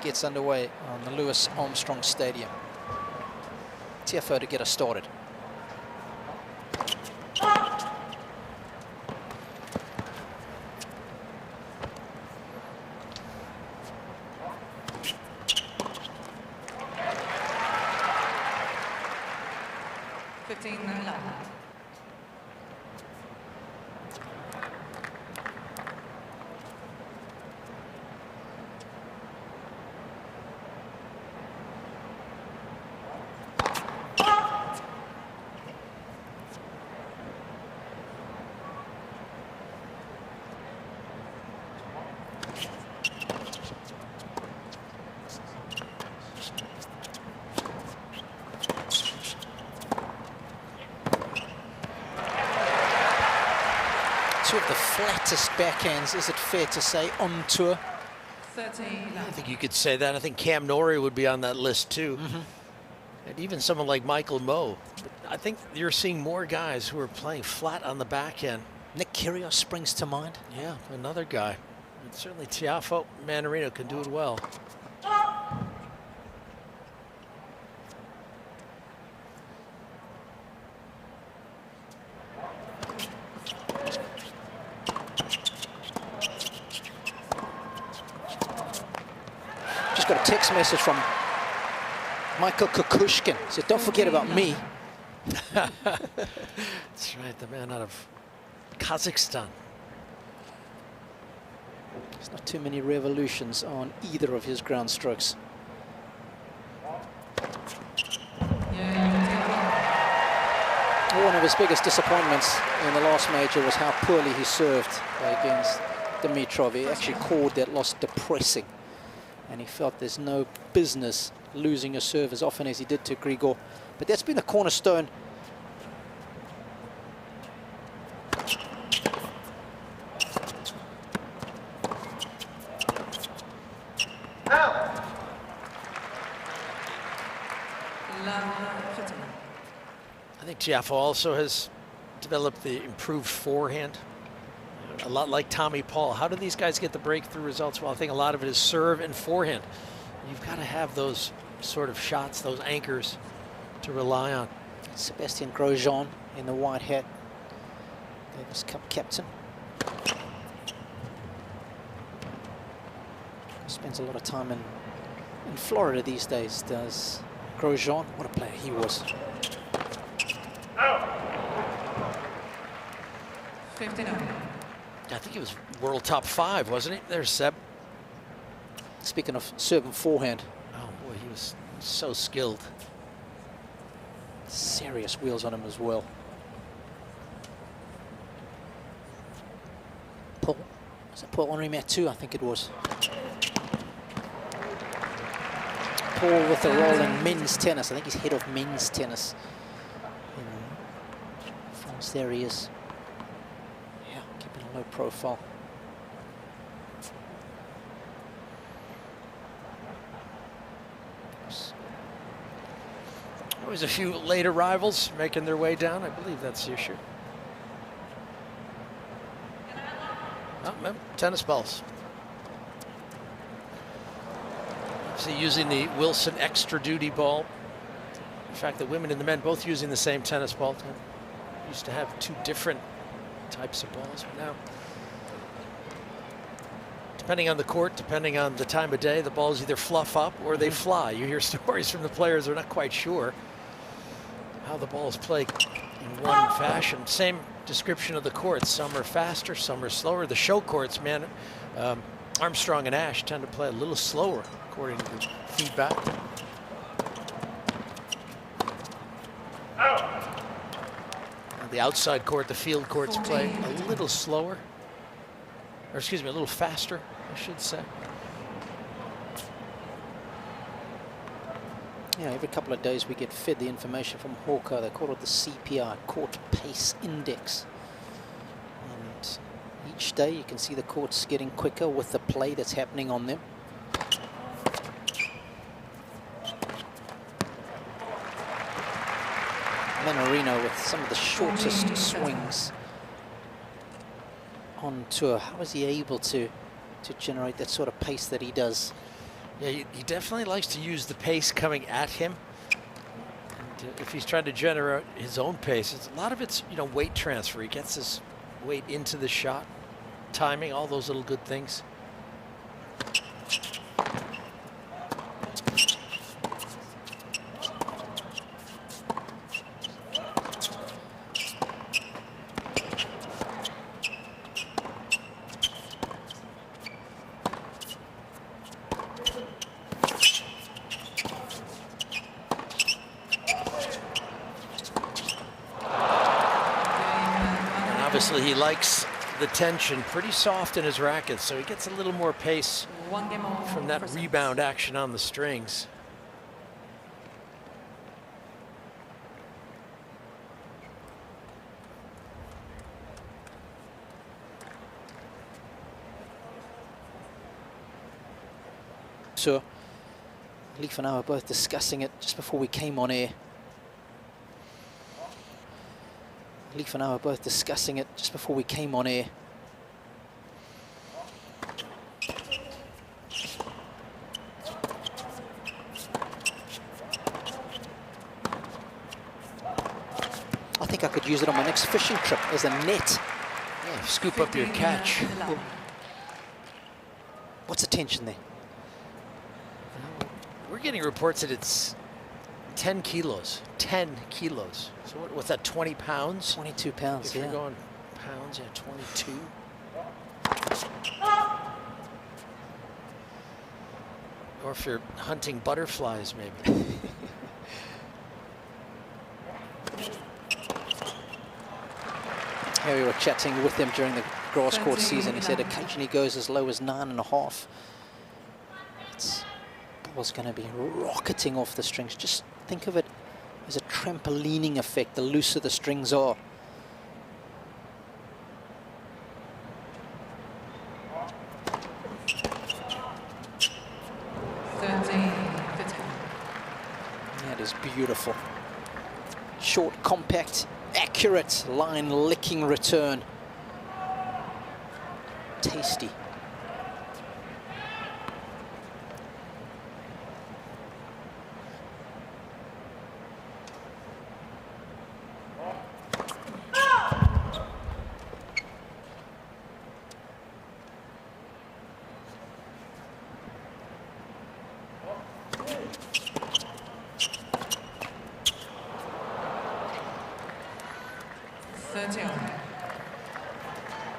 gets underway on the Louis Armstrong Stadium. Tiafoe to get us started. Two of the flattest backhands, is it fair to say, on tour? I think you could say that. I think Cam Norrie would be on that list too. And even someone like Michael Moe. But I think you're seeing more guys who are playing flat on the backhand. Nick Kyrgios springs to mind. Yeah, another guy. And certainly Tiafoe, Mannarino can do it well. Got a text message from Michael Kukushkin. He said, don't forget about me. That's right, the man out of Kazakhstan. There's not too many revolutions on either of his ground strokes. One of his biggest disappointments in the last major was how poorly he served against Dimitrov. He actually called that loss depressing. And he felt there's no business losing a serve as often as he did to Grigor. But that's been a cornerstone. I think Tiafoe also has developed the improved forehand. A lot like Tommy Paul. How do these guys get the breakthrough results? Well, I think a lot of it is serve and forehand. You've got to have those sort of shots, those anchors to rely on. Sebastian Grosjean in the white hat, Davis Cup captain. Spends a lot of time in Florida these days, does Grosjean. What a player he was. 59. I think he was world top 5, wasn't he? There's Seb. Speaking of serve and forehand. Oh boy, he was so skilled. Serious wheels on him as well. Paul, was it Paul-Henri Mathieu? I think it was. Paul with a role in men's tennis. I think he's head of men's tennis in France. There he is. Low profile. Always a few late arrivals making their way down. I believe that's the issue. Oh, tennis balls. See, using the Wilson extra duty ball. In fact, the women and the men both using the same tennis ball. Used to have 2 different types of balls, but now, depending on the court, depending on the time of day, the balls either fluff up or they fly. You hear stories from the players, they're not quite sure how the balls play in one fashion. Same description of the courts. Some are faster, some are slower. The show courts, man, Armstrong and Ashe tend to play a little slower, according to the feedback. The outside court, the field courts play a little slower, or excuse me, a little faster, I should say. Yeah, every couple of days we get fed the information from Hawker. They call it the CPI, Court Pace Index. And each day you can see the courts getting quicker with the play that's happening on them. Mannarino with some of the shortest swings on tour. How is he able to generate that sort of pace that he does? Yeah, he definitely likes to use the pace coming at him. And if he's trying to generate his own pace, a lot of it's, you know, weight transfer. He gets his weight into the shot, timing, all those little good things. Obviously, he likes the tension, pretty soft in his racket, so he gets a little more pace from that rebound action on the strings. So, Leaf and I were both discussing it just before we came on air. Leaf and I were both discussing it just before we came on air. I think I could use it on my next fishing trip as a net. Yeah, scoop up your catch. What's the tension there? We're getting reports that it's 10 kilos. 10 kilos. So what's that, 20 pounds? 22 pounds, if yeah. you're going pounds, yeah, 22. Or if you're hunting butterflies, maybe. Here we were chatting with him during the grass court season. He said occasionally goes as low as 9.5. It's ball's going to be rocketing off the strings. Just think of it as a trampolining effect, the looser the strings are. That is beautiful. Short, compact, accurate, line-licking return. Tasty.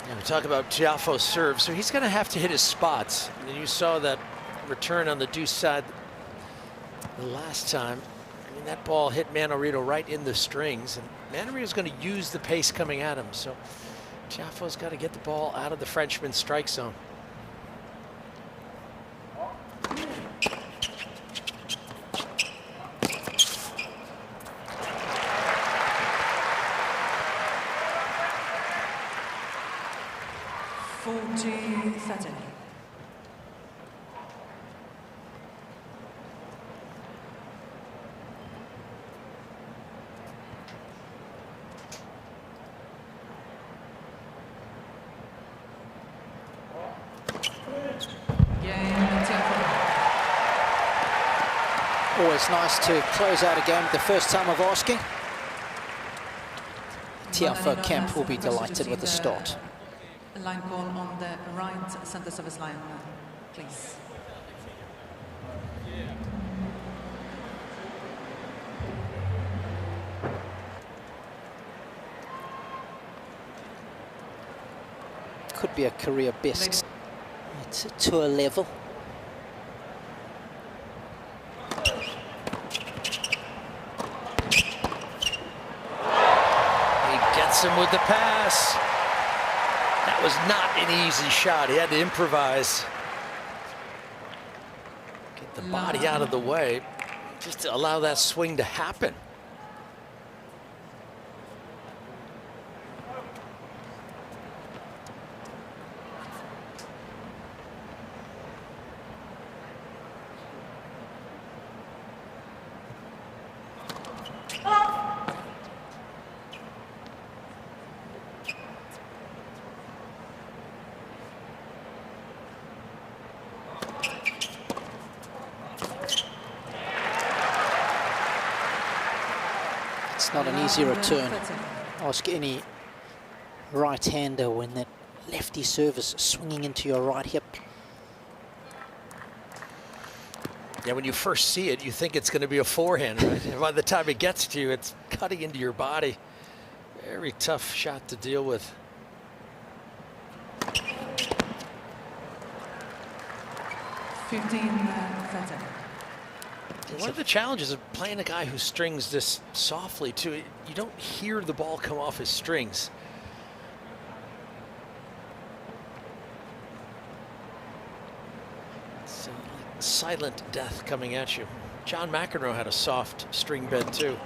Yeah, we talk about Tiafoe's serve, so he's going to have to hit his spots. And you saw that return on the deuce side the last time. I mean, that ball hit Mannarino right in the strings, and Mannarino's going to use the pace coming at him. So Tiafoe's got to get the ball out of the Frenchman's strike zone. Always nice to close out a game the first time of asking. Tiafoe camp will be delighted with the start. Line call on the right center service line, please. Could be a career best. It's a tour level. Him with the pass. That was not an easy shot. He had to improvise. Get the body out of the way just to allow that swing to happen. It's not an easy return. Ask any right-hander when that lefty serve is swinging into your right hip. Yeah, when you first see it, you think it's going to be a forehand, right? And by the time it gets to you, it's cutting into your body. Very tough shot to deal with. One of the challenges of playing a guy who strings this softly, too, you don't hear the ball come off his strings. It's like silent death coming at you. John McEnroe had a soft string bed, too.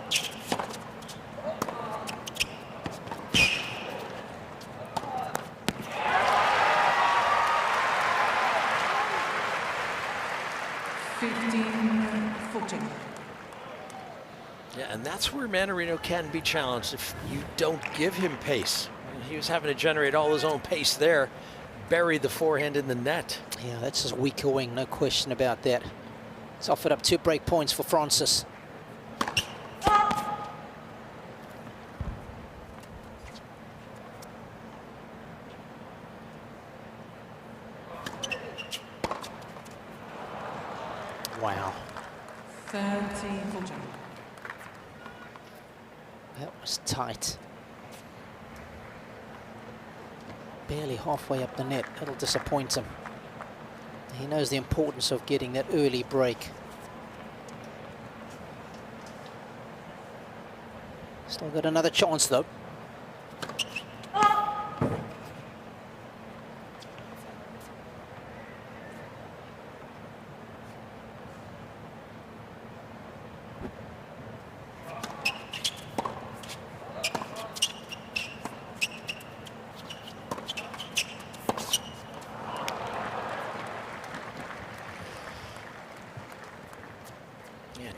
Yeah, and that's where Mannarino can be challenged if you don't give him pace. He was having to generate all his own pace there, bury the forehand in the net. Yeah, that's his weaker wing, no question about that. It's offered up 2 break points for Frances. Wow. 30-14. That was tight. Barely halfway up the net. That'll disappoint him. He knows the importance of getting that early break. Still got another chance though.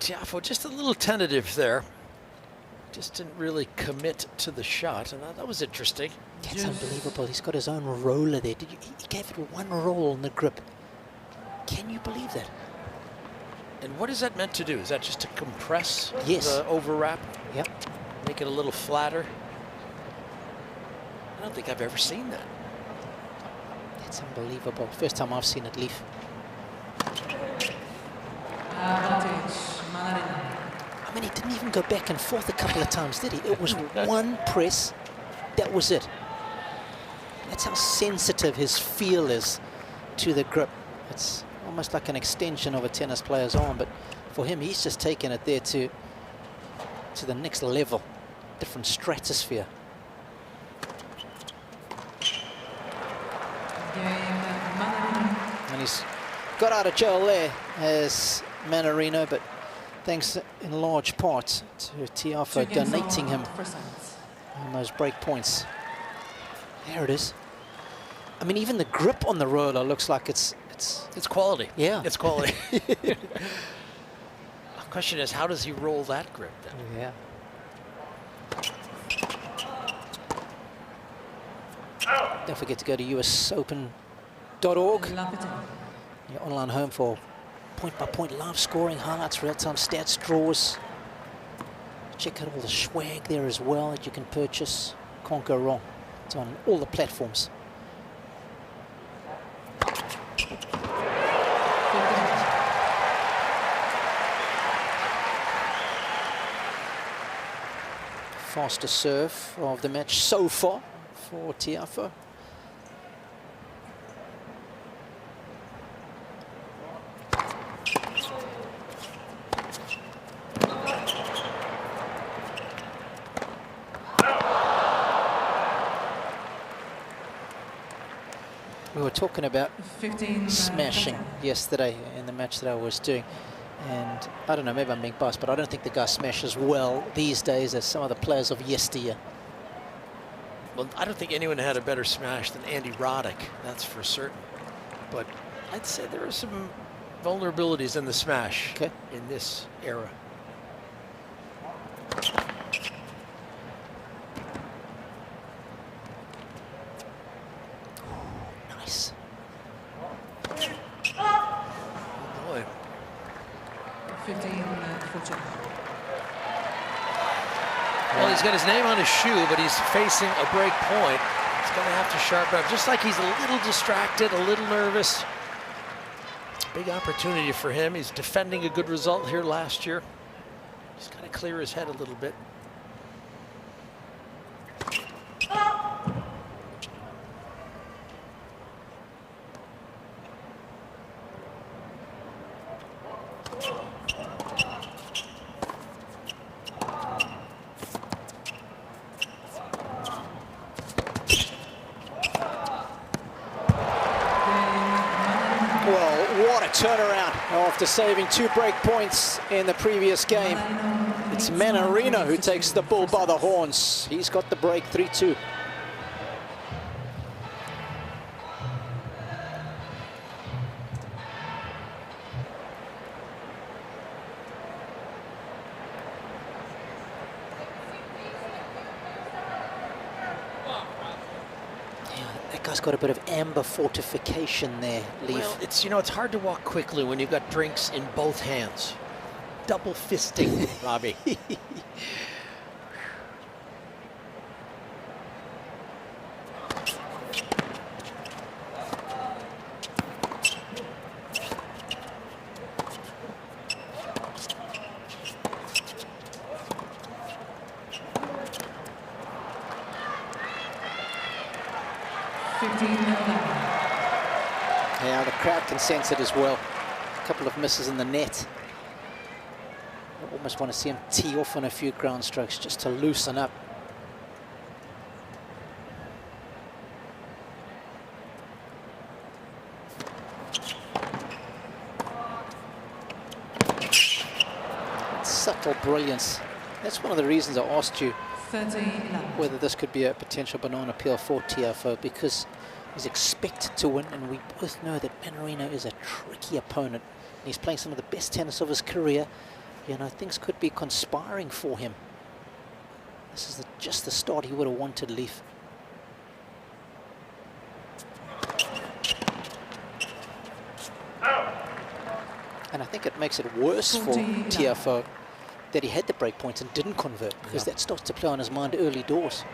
Tiafoe just a little tentative there. Just didn't really commit to the shot, and that was interesting. That's unbelievable. He's got his own roller there. He gave it one roll on the grip. Can you believe that? And what is that meant to do? Is that just to compress Yes. the overwrap? Yep. Make it a little flatter? I don't think I've ever seen that. That's unbelievable. First time I've seen it, Leaf. I mean, he didn't even go back and forth a couple of times, did he? It was one press. That was it. That's how sensitive his feel is to the grip. It's almost like an extension of a tennis player's arm, but for him, he's just taken it there to the next level, different stratosphere. And he's got out of jail there as Mannarino, but thanks in large part to Tiafoe donating him on those break points. There it is. I mean, even the grip on the roller looks like it's quality. Yeah, it's quality. The question is, how does he roll that grip then? Yeah. Don't forget to go to usopen.org, your online home for point-by-point live scoring, highlights, real-time stats, draws. Check out all the swag there as well that you can purchase. Can't go wrong. It's on all the platforms. Fastest serve of the match so far for Tiafoe. We were talking about smashing yesterday in the match that I was doing, and I don't know, maybe I'm being biased, but I don't think the guy smashes well these days as some of the players of yesteryear. Well, I don't think anyone had a better smash than Andy Roddick, that's for certain. But I'd say there are some vulnerabilities in the smash in this era. Nice. Oh boy. 15-14. Well, he's got his name on his shoe, but he's facing a break point. He's going to have to sharpen up, just like he's a little distracted, a little nervous. Big opportunity for him. He's defending a good result here last year. He's got to clear his head a little bit. Turnaround after saving 2 break points in the previous game. It's Mannarino who takes the bull by the horns. He's got the break, 3-2. Guy's got a bit of amber fortification there, Leaf. Well, it's, you know, it's hard to walk quickly when you've got drinks in both hands. Double fisting, Robbie. Yeah, the crowd can sense it as well. A couple of misses in the net. I almost want to see him tee off on a few ground strokes just to loosen up. Subtle brilliance. That's one of the reasons I asked you whether this could be a potential banana peel for Tiafoe, because he's expected to win, and we both know that Mannarino is a tricky opponent. He's playing some of the best tennis of his career. You know, things could be conspiring for him. This is just the start he would have wanted, Leaf. And I think it makes it worse for Tiafoe that he had the break points and didn't convert, because that starts to play on his mind early doors.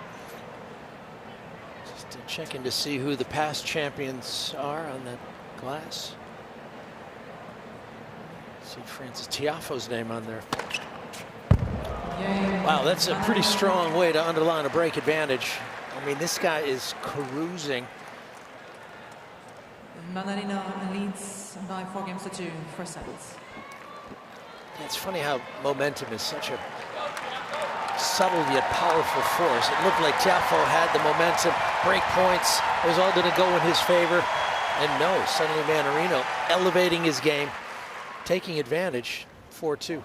Just checking to see who the past champions are on that glass. See Frances Tiafoe's name on there. Wow, that's a pretty strong way to underline a break advantage. I mean, this guy is cruising. Mannarino leads by 4-2 for sets. It's funny how momentum is such a subtle yet powerful force. It looked like Tiafoe had the momentum, break points, it was all going to go in his favor. And no, suddenly Mannarino elevating his game, taking advantage, 4-2.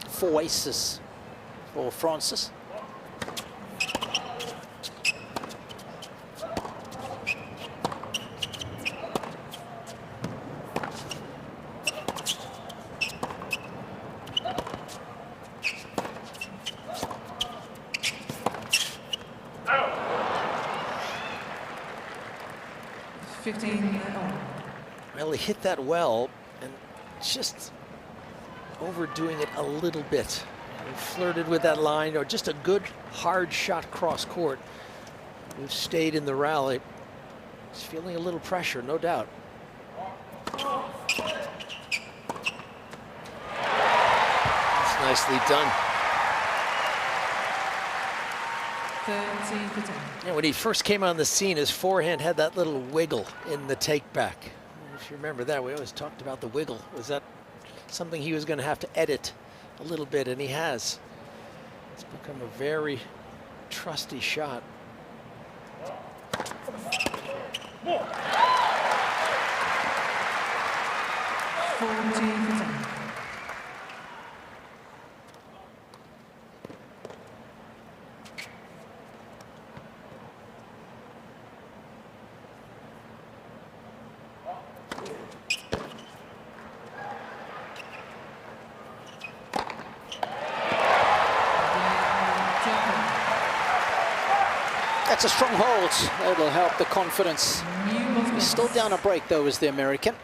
Four aces for Frances. Well, he hit that well, and just overdoing it a little bit. He flirted with that line, or just a good hard shot cross court. We've stayed in the rally. He's feeling a little pressure, no doubt. That's nicely done. 30-10. Yeah, when he first came on the scene, his forehand had that little wiggle in the take back. If you remember that, we always talked about the wiggle. Was that something he was going to have to edit a little bit, and he has. It's become a very trusty shot. That's a strong hold. That'll help the confidence. He's still down a break, though, is the American.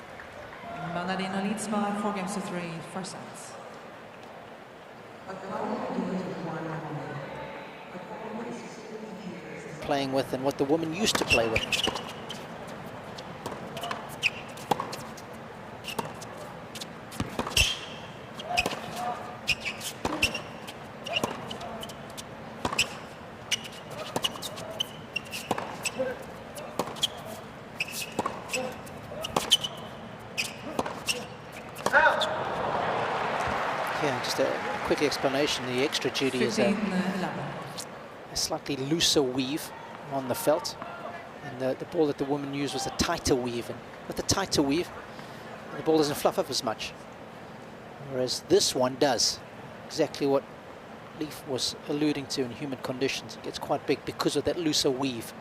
Mannarino leads by 4 games to 3, first set. Playing with and what the woman used to play with. Yeah, just a quick explanation. The extra duty is a slightly looser weave on the felt, and the ball that the woman used was a tighter weave, and with the tighter weave the ball doesn't fluff up as much, whereas this one does. Exactly what Leaf was alluding to in humid conditions. It gets quite big because of that looser weave.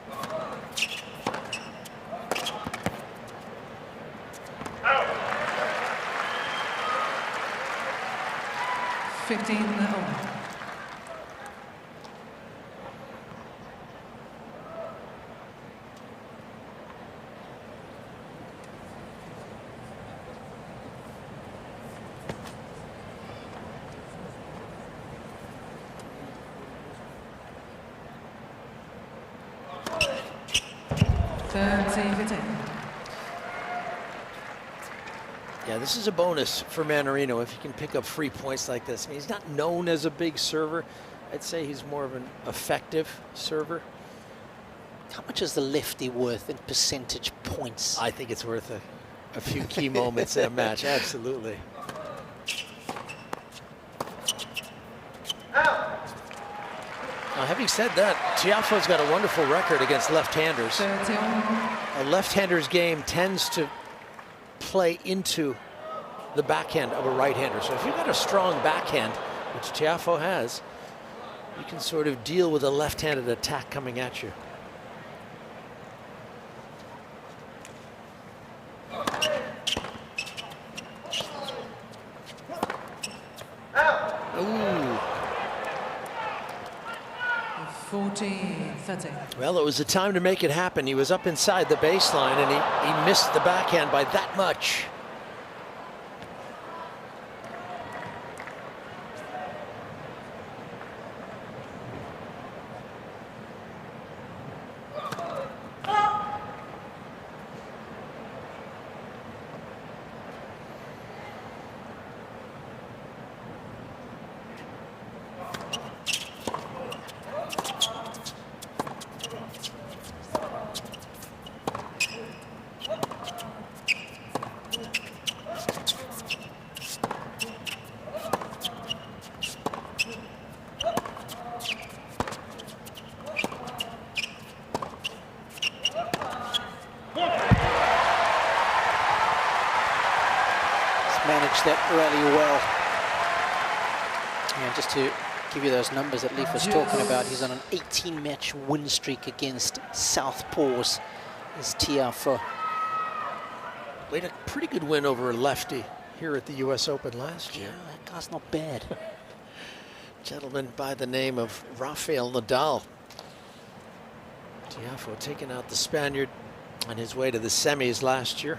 Oh. 15-0. Yeah, this is a bonus for Mannarino if he can pick up free points like this. I mean, he's not known as a big server. I'd say he's more of an effective server. How much is the lefty worth in percentage points? I think it's worth a few key moments in a match, absolutely. Now, having said that, Tiafoe's got a wonderful record against left-handers. A left-hander's game tends to play into the backhand of a right-hander. So if you've got a strong backhand, which Tiafoe has, you can sort of deal with a left-handed attack coming at you. Ooh. 40-30. Well, it was the time to make it happen. He was up inside the baseline, and he missed the backhand by that much. Managed that really well. And just to give you those numbers that Leaf was talking about, he's on an 18-match win streak against Southpaws, is Tiafoe. Played a pretty good win over a lefty here at the US Open last year. Yeah, that guy's not bad. Gentleman by the name of Rafael Nadal. Tiafoe taking out the Spaniard on his way to the semis last year.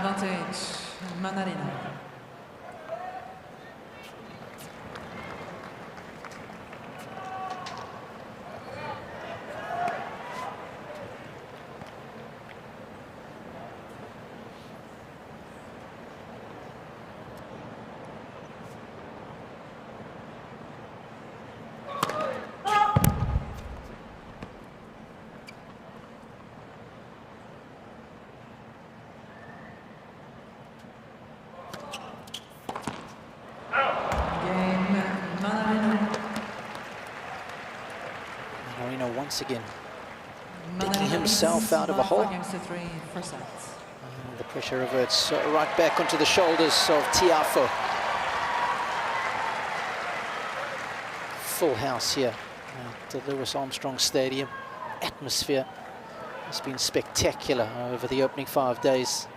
Advantage, Mannarino. Mannarino once again digging himself out of a hole. The pressure reverts right back onto the shoulders of Tiafoe. Full house here at the Louis Armstrong Stadium. Atmosphere It's been spectacular over the opening 5 days.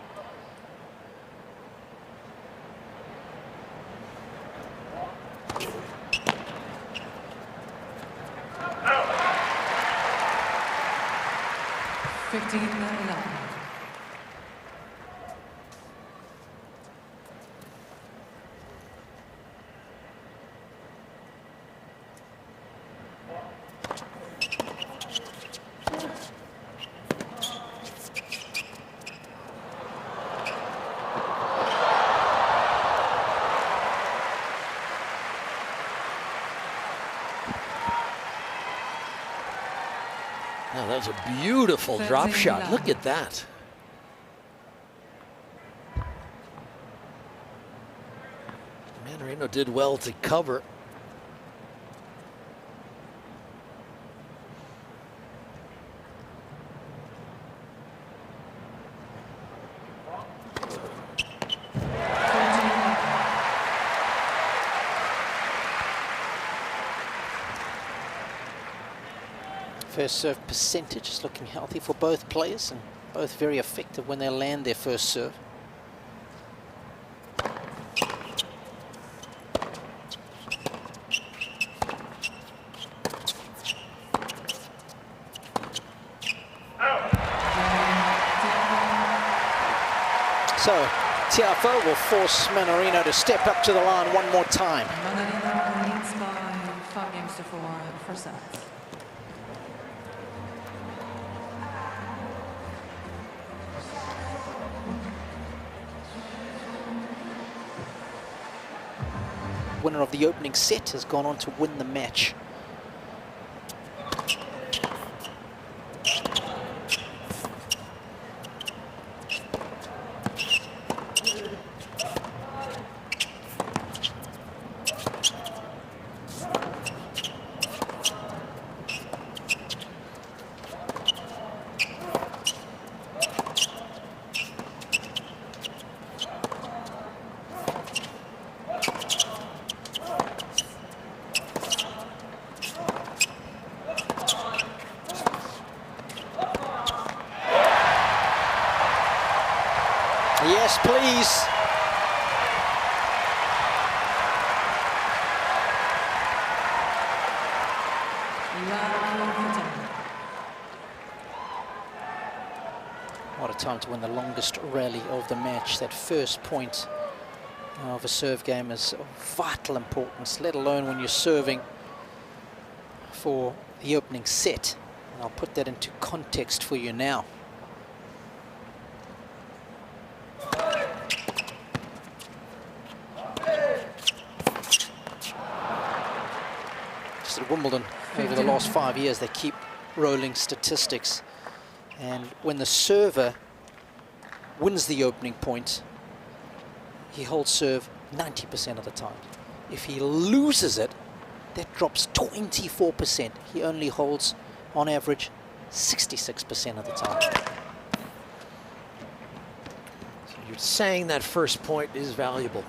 Now that was a beautiful drop shot. Look at that. Mannarino did well to cover. First serve percentage is looking healthy for both players, and both very effective when they land their first serve. So Tiafoe will force Mannarino to step up to the line one more time. Mannarino leads by 5 games to 4 first set. Winner of the opening set has gone on to win the match. Yes, please. What a time to win the longest rally of the match. That first point of a serve game is of vital importance, let alone when you're serving for the opening set. And I'll put that into context for you now. At Wimbledon over the last 5 years, they keep rolling statistics, and when the server wins the opening point, he holds serve 90% of the time. If he loses it, that drops 24%. He only holds on average 66% of the time. So you're saying that first point is valuable.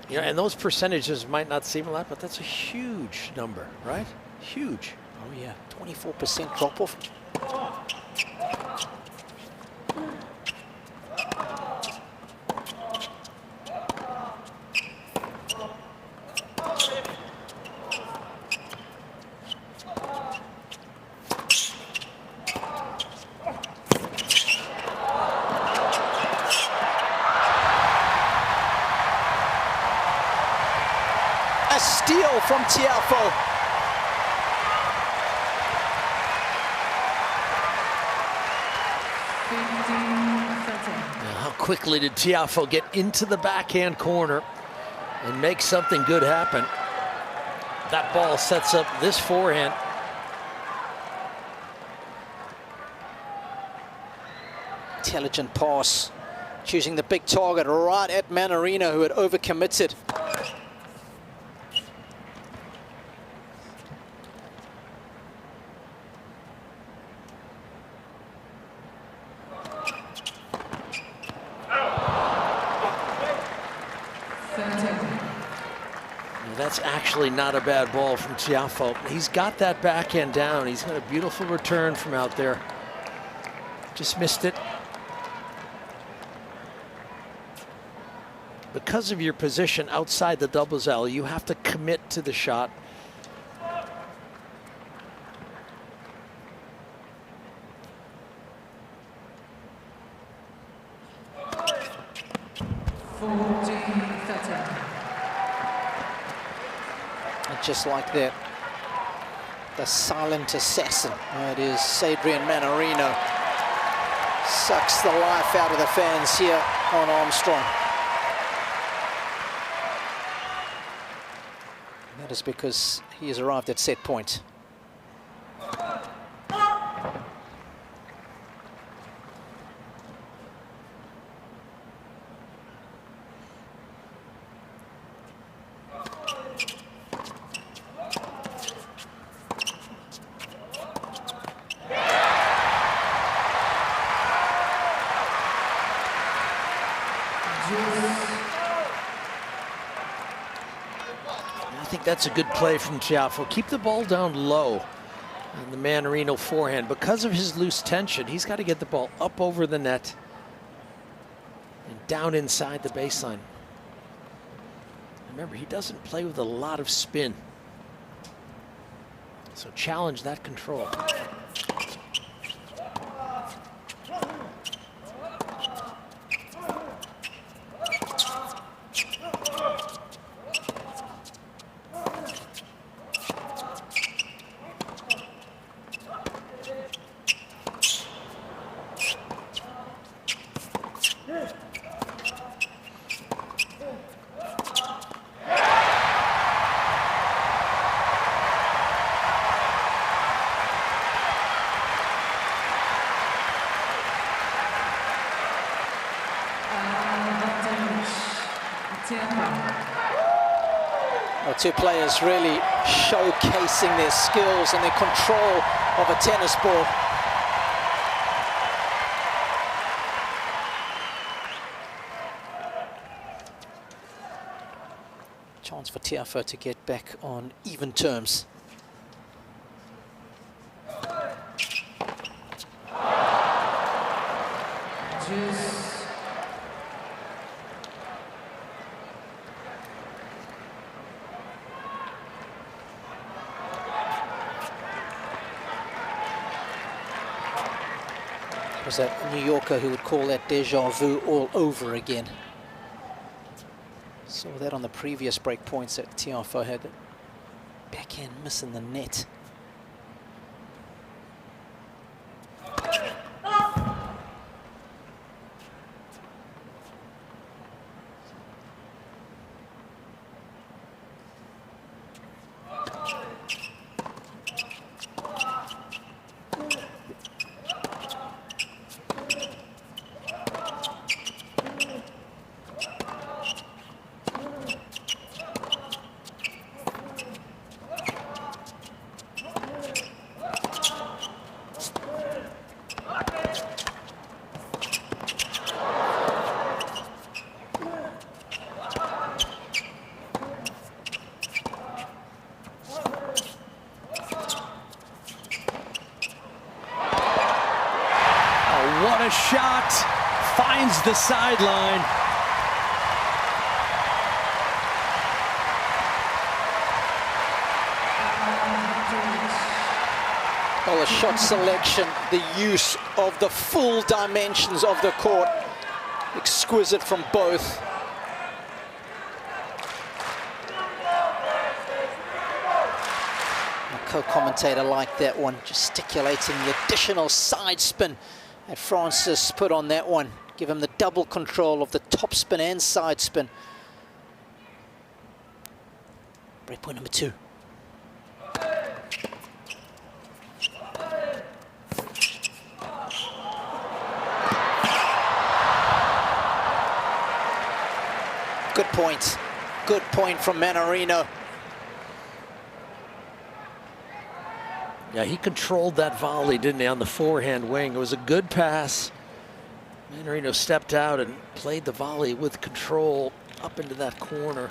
You know, and those percentages might not seem a lot, but that's a huge number, right? Huge. Oh yeah, 24% drop off. A steal from Tiafoe. Now, how quickly did Tiafoe get into the backhand corner and make something good happen? That ball sets up this forehand. Intelligent pass, choosing the big target right at Mannarino, who had overcommitted. That's actually not a bad ball from Tiafoe. He's got that backhand down. He's got a beautiful return from out there. Just missed it. Because of your position outside the doubles alley, you have to commit to the shot. And just like that, the silent assassin. It is Adrian Mannarino. Sucks the life out of the fans here on Armstrong. That is because he has arrived at set point. I think that's a good play from Tiafoe. Keep the ball down low on the Mannarino forehand. Because of his loose tension, he's got to get the ball up over the net and down inside the baseline. Remember, he doesn't play with a lot of spin. So challenge that control. Well, two players really showcasing their skills and their control of a tennis ball. Chance for Tiafoe to get back on even terms. Was that New Yorker who would call that deja vu all over again. Saw that on the previous break points that Tiafoe had. Backhand missing the net. What a shot! Finds the sideline. Well, the shot selection, the use of the full dimensions of the court, exquisite from both. A co-commentator liked that one, gesticulating the additional side spin that Frances put on that one. Give him the double control of the top spin and side spin. Break point number 2. Good point. Good point from Mannarino. Yeah, he controlled that volley, didn't he, on the forehand wing. It was a good pass. Mannarino stepped out and played the volley with control up into that corner.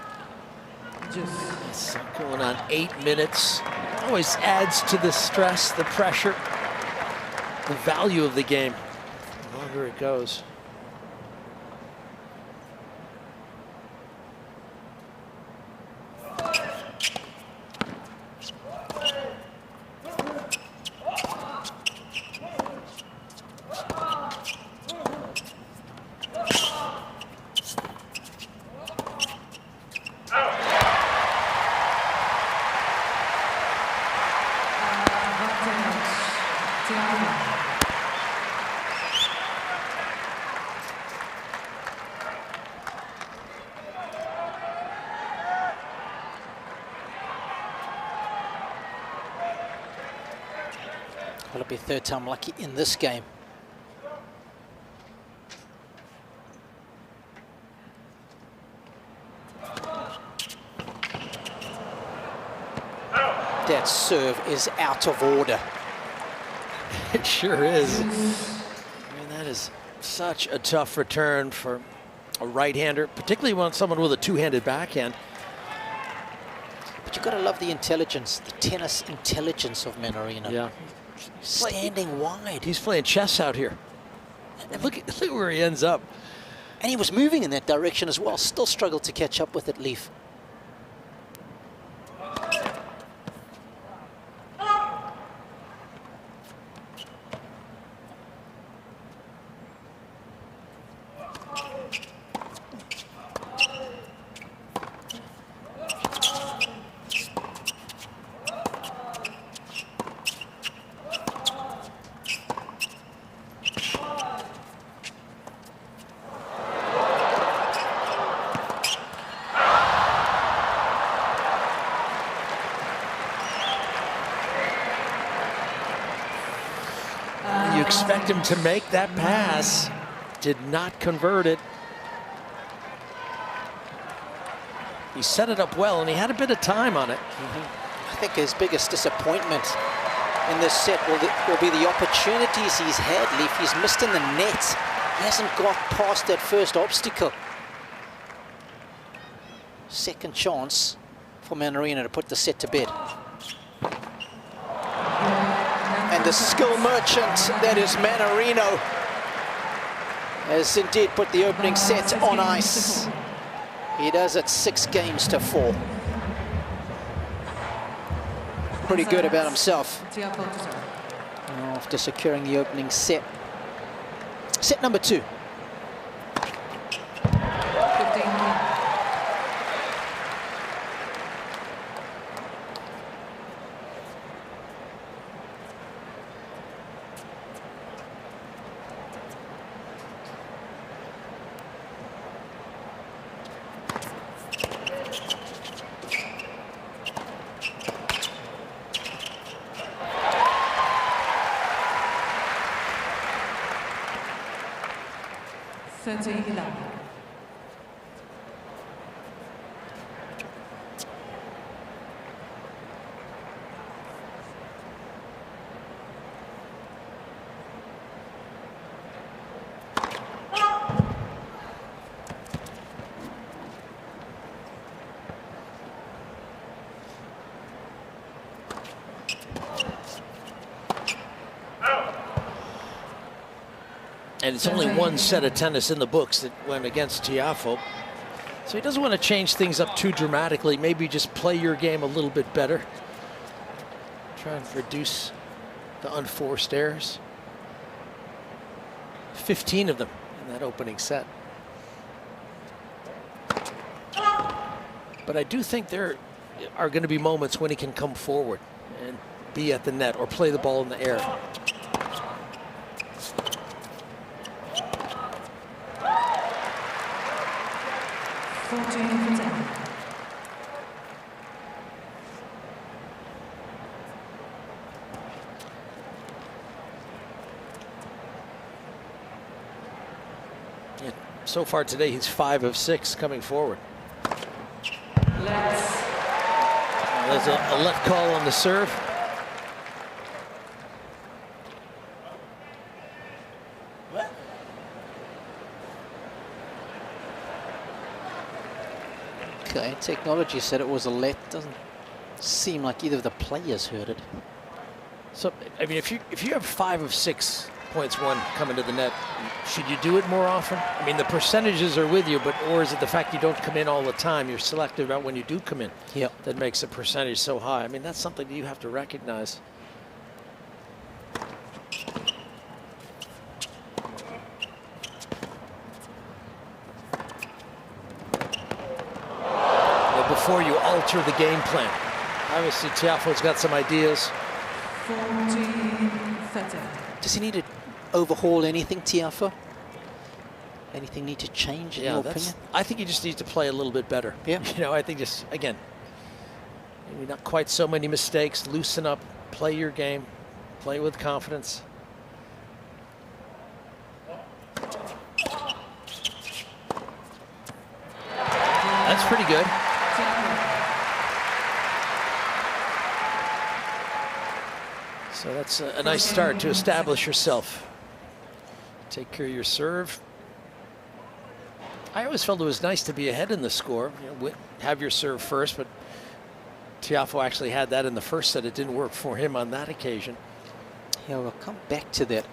It's going on 8 minutes. Always adds to the stress, the pressure, the value of the game. longer it goes. Will it be third time lucky in this game? That serve is out of order. It sure is. I mean, that is such a tough return for a right-hander, particularly when someone with a two-handed backhand. But you've got to love the intelligence, the tennis intelligence of Mannarino. Yeah. Standing wide. He's playing chess out here. And look where he ends up. And he was moving in that direction as well. Still struggled to catch up with it, Leaf. You expect him to make that pass. Did not convert it. He set it up well, and he had a bit of time on it. I think his biggest disappointment in this set will be the opportunities he's had, Leaf. He's missed in the net. He hasn't got past that first obstacle. Second chance for Mannarino to put the set to bed. And the skill merchant that is Mannarino has indeed put the opening set on ice. He does it 6-4. Pretty good about himself after securing the opening set. Set number 2. 15. And it's only one set of tennis in the books that went against Tiafoe. So he doesn't want to change things up too dramatically. Maybe just play your game a little bit better. Try and reduce the unforced errors. 15 of them in that opening set. But I do think there are going to be moments when he can come forward and be at the net or play the ball in the air. So far today, he's 5 of 6 coming forward. There's a left call on the serve. Okay, technology said it was a let. Doesn't seem like either of the players heard it. So, I mean, if you have 5 of 6 points won coming to the net. Should you do it more often? I mean, the percentages are with you, but or is it the fact you don't come in all the time? You're selective about when you do come in. Yep. That makes the percentage so high. I mean, that's something that you have to recognize. Before you alter the game plan. Obviously, Tiafoe's got some ideas. 14-30. Does he need to overhaul anything, Tiafoe? Anything need to change in your opinion? I think he just needs to play a little bit better. Yeah. You know, I think just, again, maybe not quite so many mistakes. Loosen up, play your game, play with confidence. That's pretty good. So that's a nice start to establish yourself. Take care of your serve. I always felt it was nice to be ahead in the score. You know, have your serve first, but Tiafoe actually had that in the first set. It didn't work for him on that occasion. Yeah, we'll come back to that.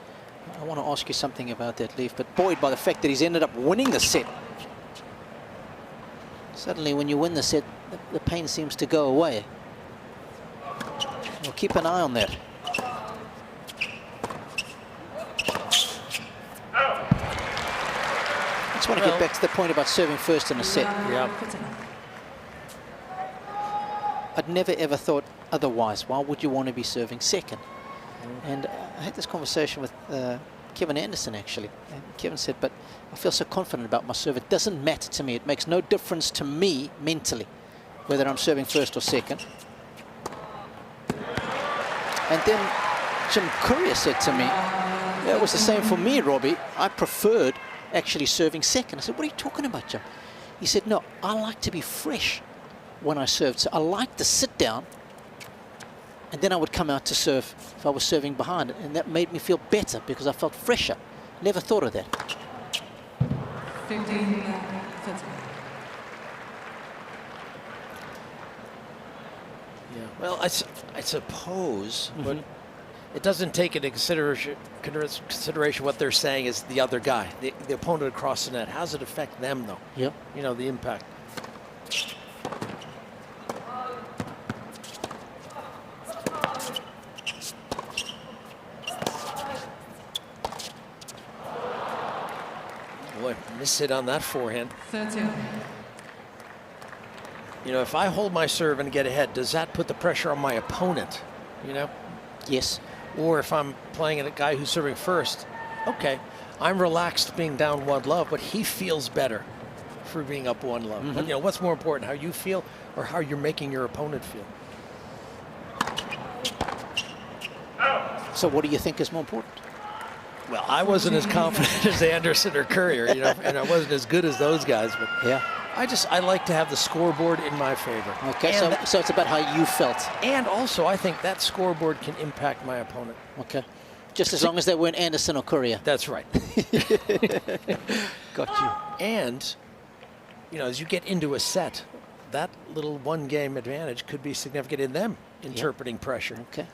I want to ask you something about that, Leif, but buoyed by the fact that he's ended up winning the set. Suddenly, when you win the set, the pain seems to go away. We'll keep an eye on that. I just want to get back to the point about serving first in a set. Yeah. I'd never ever thought otherwise. Why would you want to be serving second? And I had this conversation with Kevin Anderson, actually. And Kevin said, but I feel so confident about my serve. It doesn't matter to me. It makes no difference to me mentally, whether I'm serving first or second. And then Jim Courier said to me, yeah, it was the same for me, Robbie. I preferred actually serving second. I said, what are you talking about, Jim? He said, no, I like to be fresh when I served. So I like to sit down and then I would come out to serve if I was serving behind. And that made me feel better because I felt fresher. Never thought of that. 15-30. Yeah. Well, I suppose, but it doesn't take into consideration what they're saying is the other guy, the opponent across the net. How does it affect them, though? Yep. You know, the impact. Boy, miss hit on that forehand. 30. You know, if I hold my serve and get ahead, does that put the pressure on my opponent? You know? Yes. Or if I'm playing a guy who's serving first, okay, I'm relaxed being down 1-love, but he feels better for being up 1-love. But, you know, what's more important, how you feel or how you're making your opponent feel? So what do you think is more important? Well, I wasn't as confident as Anderson or Courier, you know, and I wasn't as good as those guys, but Yeah. I like to have the scoreboard in my favor. Okay, And so it's about how you felt. and also, I think that scoreboard can impact my opponent. Okay. Just as long as they weren't Anderson or Courier. That's right. Got you. And, you know, as you get into a set, that little one-game advantage could be significant in them interpreting pressure. Okay.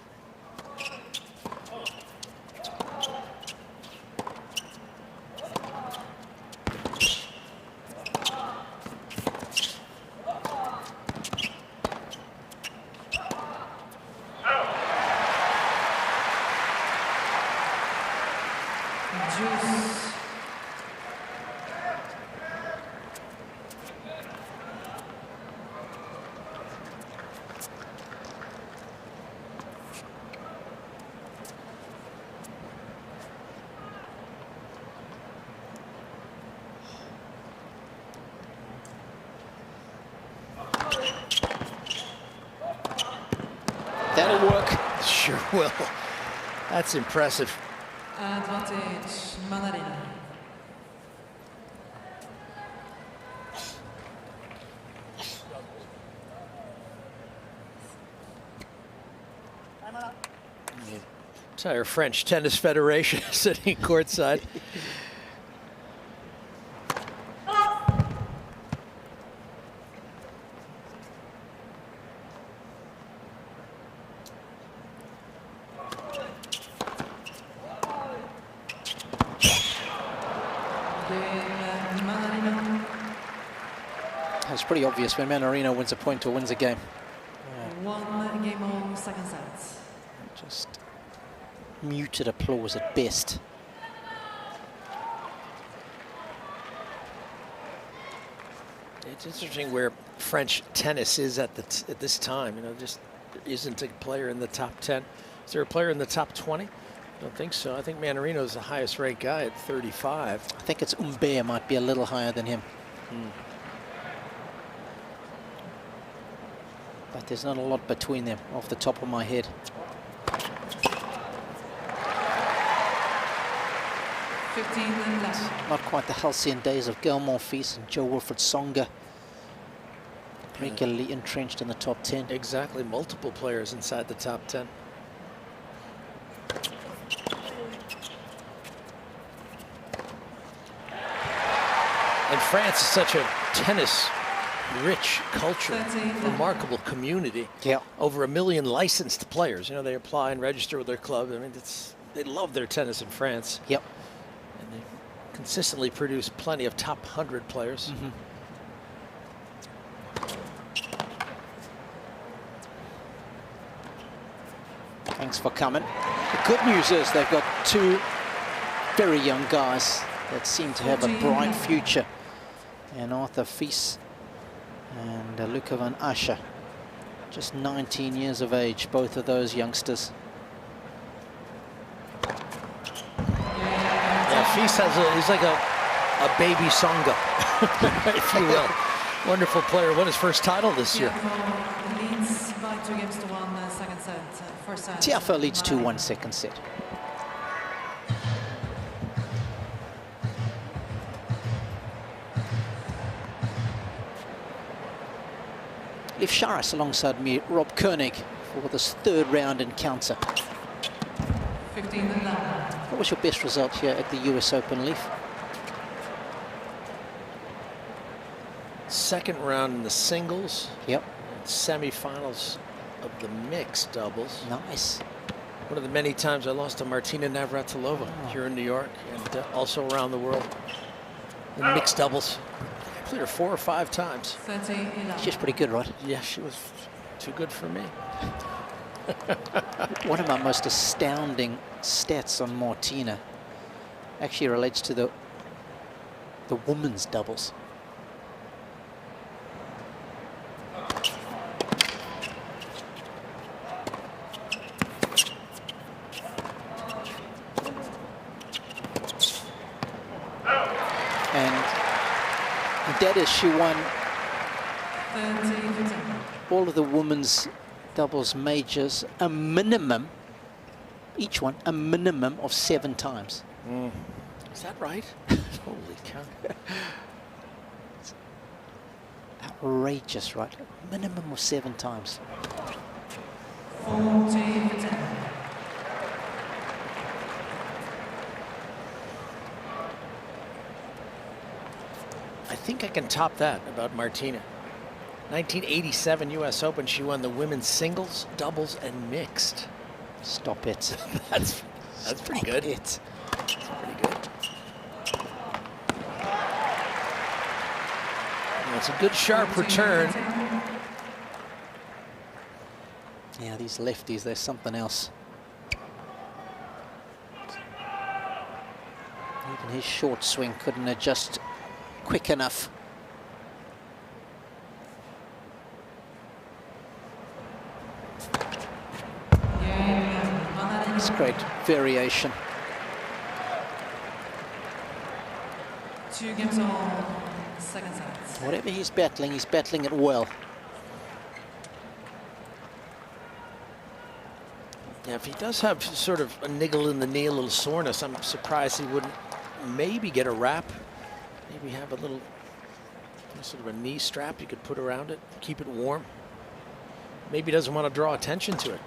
That'll work. Sure will. That's impressive. Advantage Mannarino. Entire French Tennis Federation sitting courtside. it's pretty obvious when Mannarino wins a point or wins a game. 1 game all, second set. Just muted applause at best. It's interesting where French tennis is at this time. You know, just there isn't a player in the top 10. Is there a player in the top 20? I don't think so. I think Mannarino is the highest ranked guy at 35. I think it's Humbert might be a little higher than him. But there's not a lot between them off the top of my head. 15 left. Not quite the halcyon days of Gael Monfils and Joe Wilfried Songa, regularly entrenched in the top 10. Exactly, multiple players inside the top 10. And France is such a tennis-rich culture, remarkable community. Yeah. Over 1 million licensed players. You know, they apply and register with their club. I mean, they love their tennis in France. Yep. And they consistently produce plenty of top 100 players. Thanks for coming. The good news is they've got 2 very young guys that seem to have a bright future. And Arthur Fies and Luca van Ascher, just 19 years of age, both of those youngsters. Yeah, Fies he's like a baby Songa, if you will. Wonderful player. Won his first title this year. Leads by 2 games to 1, second set. First set. Tiafoe leads 2-1 second set. Leif Charras alongside me, Rob Koenig, for this 3rd round encounter. 15 left. What was your best result here at the US Open, Leif? Second round in the singles. Yep. Semifinals of the mixed doubles. Nice. One of the many times I lost to Martina Navratilova here in New York and also around the world in mixed doubles. I played her 4 or 5 times. 30 left. She's pretty good, right? Yeah, she was too good for me. One of my most astounding stats on Martina actually relates to the women's doubles. And that is, she won 30. all of the women's doubles majors a minimum, each one, a minimum of 7 times. Is that right? Holy cow. Outrageous, right? Minimum of 7 times. 40. I think I can top that about Martina. 1987 US Open, she won the women's singles, doubles, and mixed. Stop it. That's pretty good. It. That's pretty good. It's a good sharp return. Yeah, these lefties, they're something else. Even his short swing couldn't adjust quick enough. It's great variation. 2 games all, second set. Whatever he's battling it well. Yeah, if he does have sort of a niggle in the knee, a little soreness, I'm surprised he wouldn't maybe get a wrap. Maybe have a little sort of a knee strap you could put around it, keep it warm. Maybe he doesn't want to draw attention to it.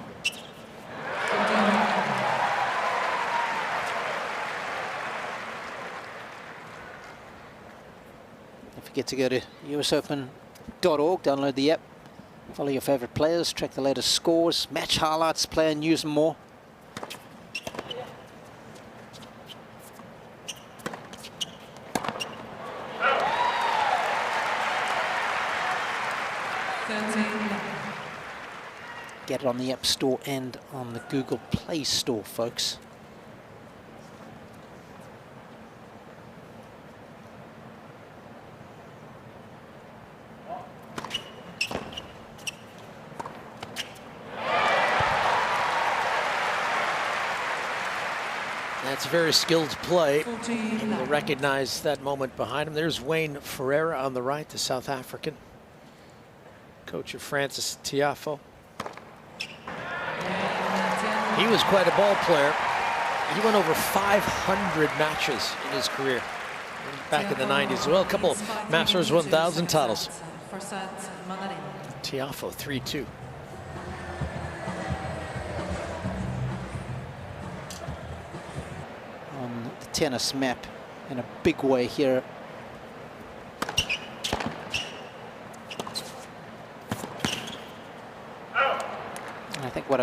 Don't forget to go to usopen.org, download the app, follow your favorite players, track the latest scores, match highlights, player news and more. Get it on the App Store and on the Google Play Store, folks. That's very skilled play. And you'll recognize that moment behind him. There's Wayne Ferreira on the right, the South African, coach of Frances Tiafoe. He was quite a ball player. He won over 500 matches in his career back in the 90s as well. A couple of Masters 1000 titles. Tiafoe 3-2. On the tennis map in a big way here. And I think what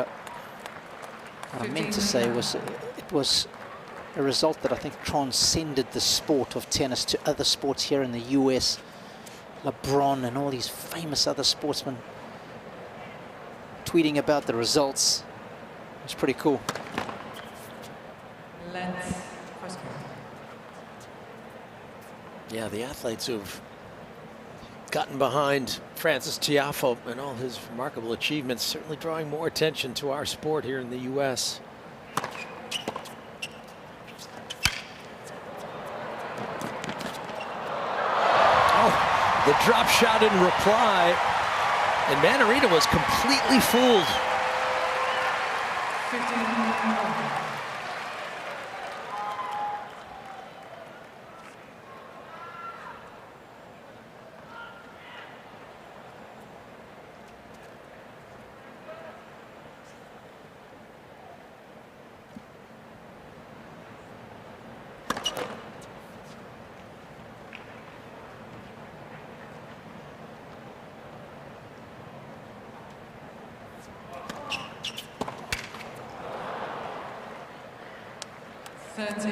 I meant to say was it was a result that I think transcended the sport of tennis to other sports here in the US. LeBron and all these famous other sportsmen tweeting about the results. It's pretty cool. Yeah, the athletes who've gotten behind Frances Tiafoe and all his remarkable achievements certainly drawing more attention to our sport here in the US. Oh, the drop shot in reply, and Mannarino was completely fooled. 15.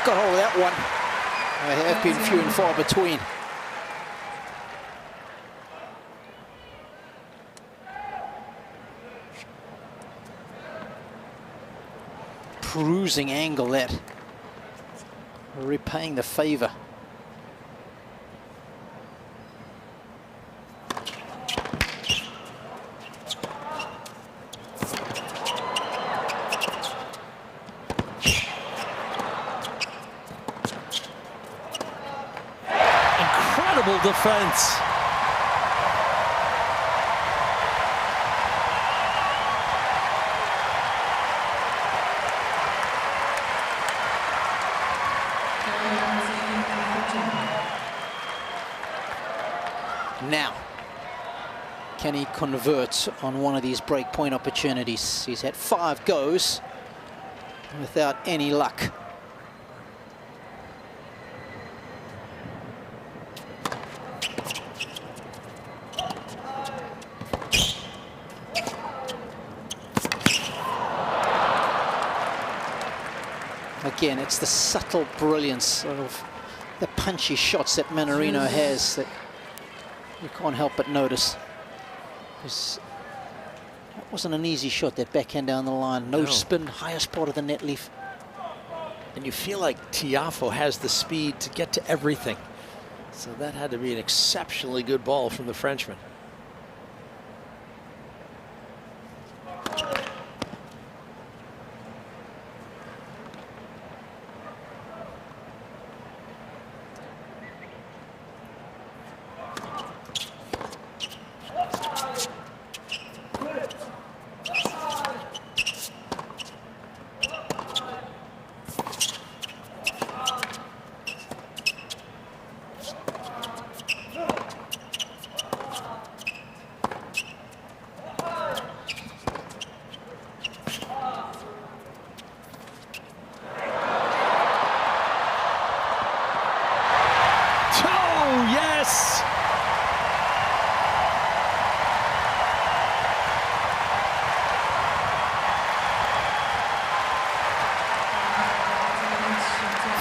Got hold of that one. I have been few and far between. Cruising angle that. Repaying the favor. Incredible defense. Now, can he convert on one of these break point opportunities? He's had 5 goes without any luck. Again, it's the subtle brilliance of the punchy shots that Mannarino has that you can't help but notice. That wasn't an easy shot, that backhand down the line. No spin, highest part of the net leaf. And you feel like Tiafoe has the speed to get to everything. So that had to be an exceptionally good ball from the Frenchman.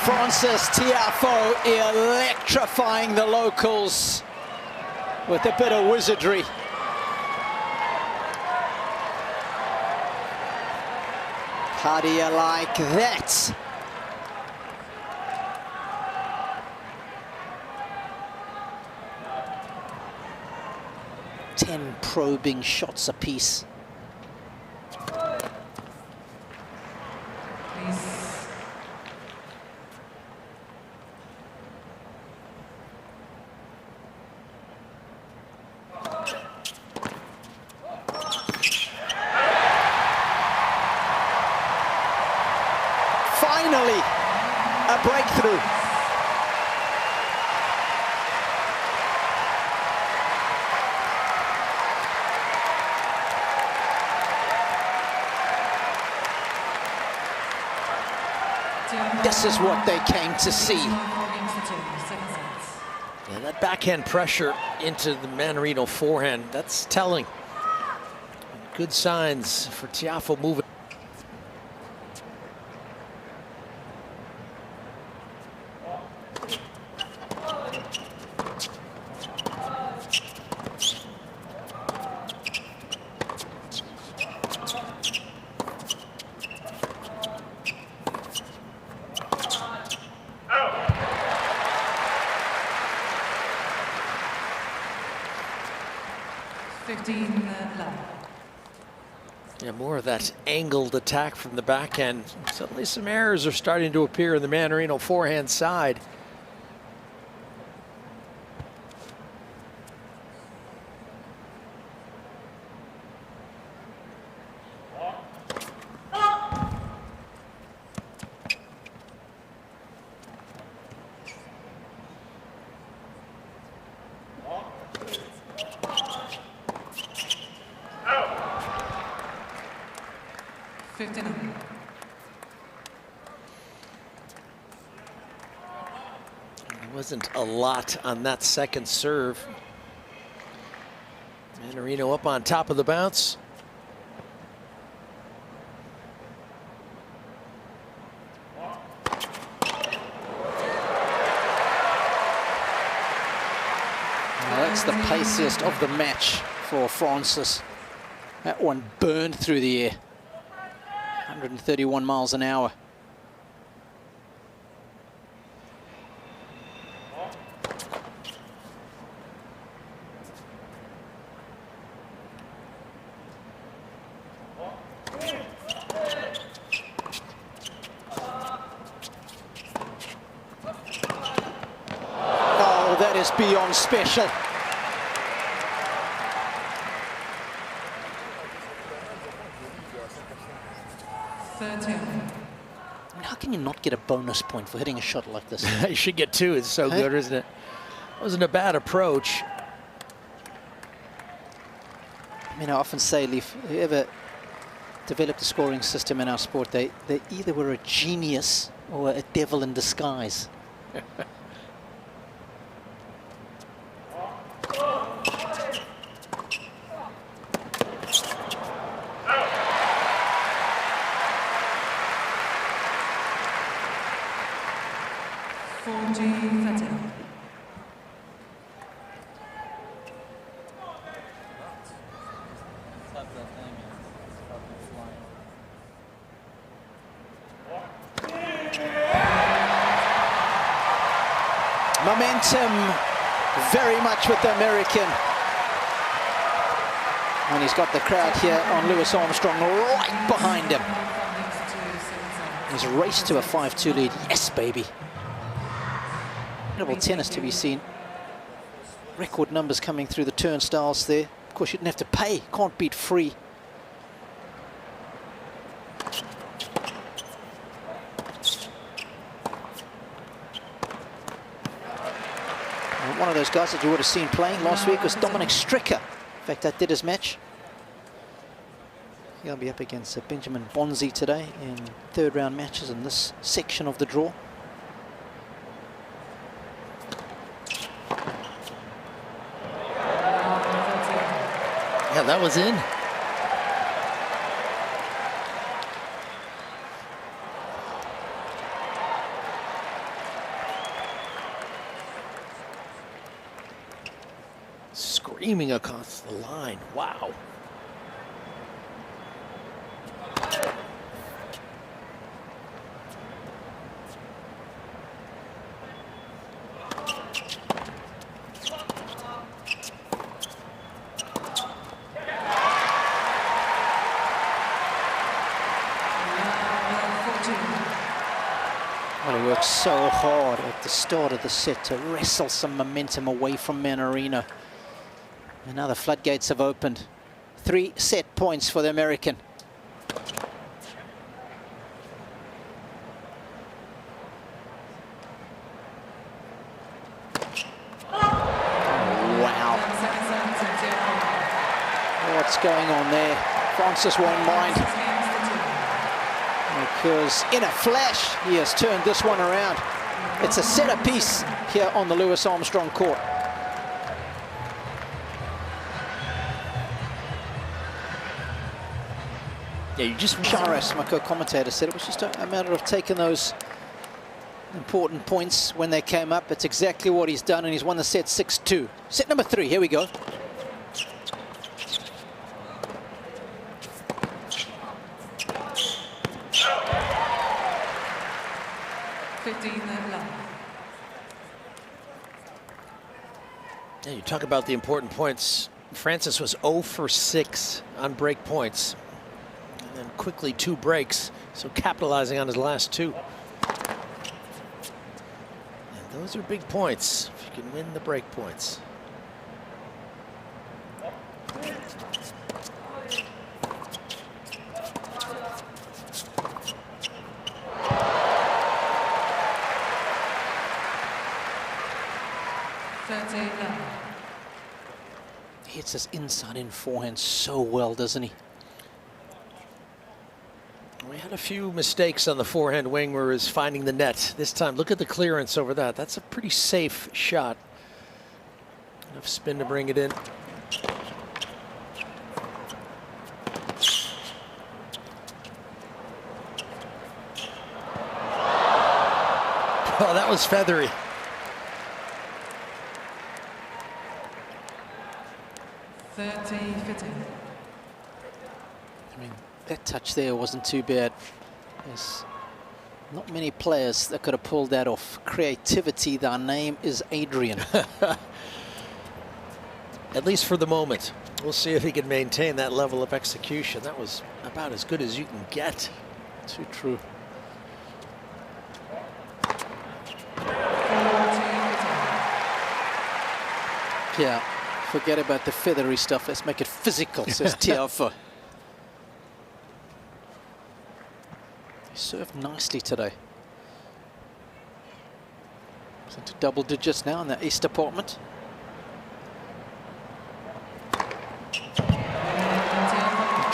Frances Tiafoe electrifying the locals with a bit of wizardry. How do you like that? Ten probing shots apiece. Finally, a breakthrough. This is what they came to see. Yeah, that backhand pressure into the Mannarino forehand, that's telling. Good signs for Tiafoe moving. Yeah, more of that angled attack from the backhand. Suddenly some errors are starting to appear in the Mannarino forehand side. There wasn't a lot on that second serve. Mannarino up on top of the bounce. Well, that's the paciest of the match for Frances. That one burned through the air. 131 miles an hour. Oh, that is beyond special. How can you not get a bonus point for hitting a shot like this? You should get two. It's so good, isn't it? Wasn't a bad approach. I mean, I often say, Leif, whoever developed a scoring system in our sport, they either were a genius or a devil in disguise. Momentum very much with the American. And he's got the crowd here on Louis Armstrong right behind him. He's raced to a 5-2 lead. Yes, baby. Incredible tennis to be seen. Record numbers coming through the turnstiles there. Of course, you didn't have to pay. Can't beat free. One of those guys that you would have seen playing last week was Dominic Stricker. In fact, that did his match. He'll be up against Benjamin Bonzi today in third round matches in this section of the draw. Yeah, that was in. screaming across the line. Wow. Well, he worked so hard at the start of the set to wrestle some momentum away from Mannarino. And now the floodgates have opened. 3 set points for the American. Oh, wow. What's going on there? Frances won't mind. Because in a flash, he has turned this one around. It's a centerpiece here on the Louis Armstrong court. Yeah, you just... Charas, my co-commentator, said it was just a matter of taking those important points when they came up. It's exactly what he's done, and he's won the set 6-2. Set number 3, here we go. Yeah, you talk about the important points. Frances was 0 for 6 on break points. And then quickly 2 breaks, so capitalizing on his last 2. And those are big points, if you can win the break points. He hits his inside-in forehand so well, doesn't he? We had a few mistakes on the forehand wing where he was finding the net. This time, look at the clearance over that. That's a pretty safe shot. Enough spin to bring it in. Oh, that was feathery. I mean, that touch there wasn't too bad. There's not many players that could have pulled that off. Creativity, their name is Adrian. At least for the moment. We'll see if he can maintain that level of execution. That was about as good as you can get. Too true. Yeah, forget about the feathery stuff. Let's make it physical, says Tiafoe. He served nicely today. He's into double digits now in the ace department.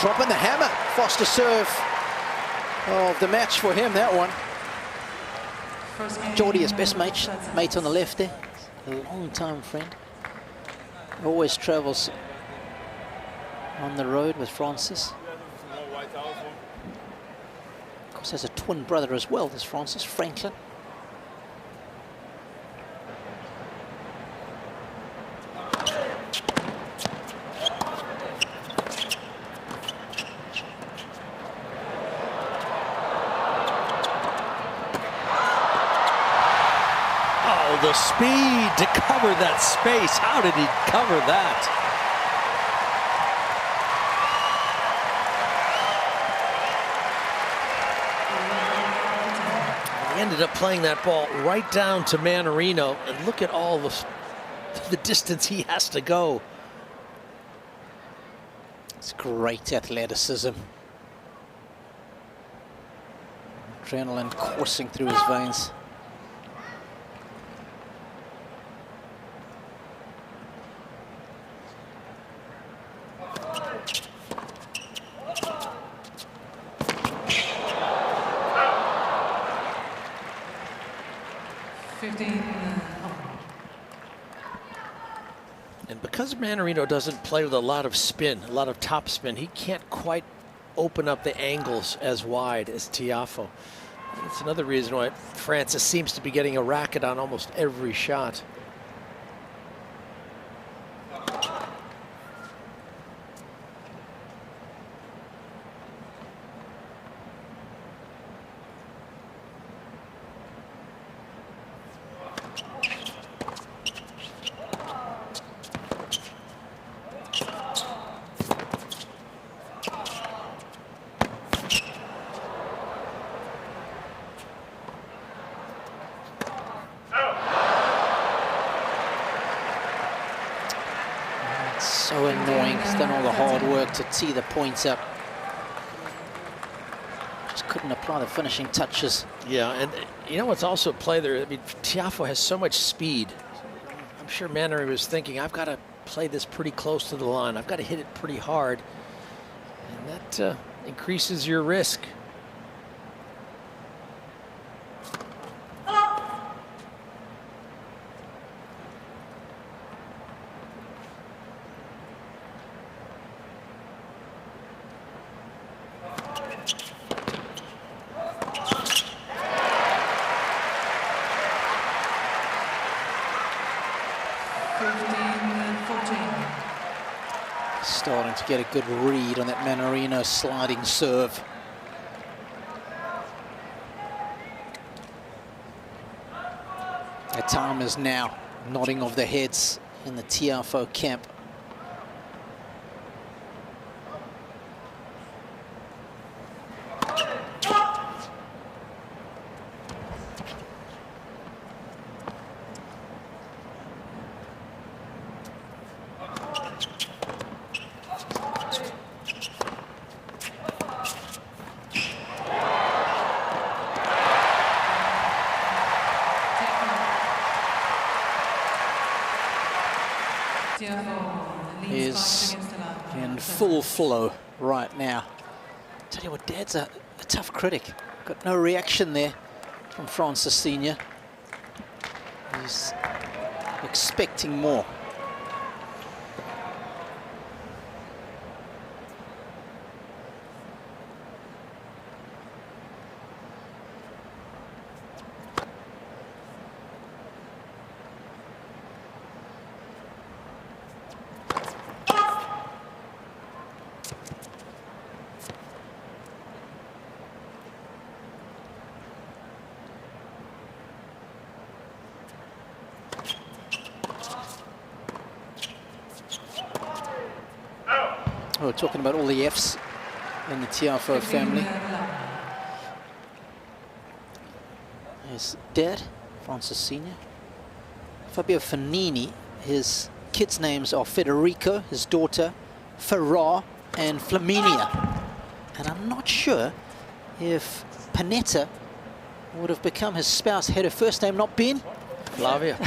Dropping the hammer. Foster serve of the match for him, that one. Geordie, his best mate on the left there. A long-time friend. Always travels on the road with Frances. Of course, has a twin brother as well, there's Frances, Franklin. The speed to cover that space. How did he cover that? He ended up playing that ball right down to Mannarino, and look at all the distance he has to go. It's great athleticism. Adrenaline coursing through his veins. And because Mannarino doesn't play with a lot of spin, a lot of top spin, he can't quite open up the angles as wide as Tiafoe. That's another reason why Frances seems to be getting a racket on almost every shot. So annoying. He's done all the hard work to tee the points up. Just couldn't apply the finishing touches. Yeah, and you know what's also at play there? I mean, Tiafoe has so much speed. I'm sure Mannarino was thinking, I've got to play this pretty close to the line. I've got to hit it pretty hard. And that increases your risk. Starting to get a good read on that Mannarino sliding serve. The time is now nodding off the heads in the Tiafoe camp. Is in full flow right now. Tell you what, Dad's a tough critic. Got no reaction there from Frances Sr. He's expecting more. We're talking about all the Fs in the Tiafoe family. His dad, Francis Sr. Fabio Fanini, his kids' names are Federico, his daughter, Farah, and Flaminia. And I'm not sure if Panetta would have become his spouse had her first name not been Flavia.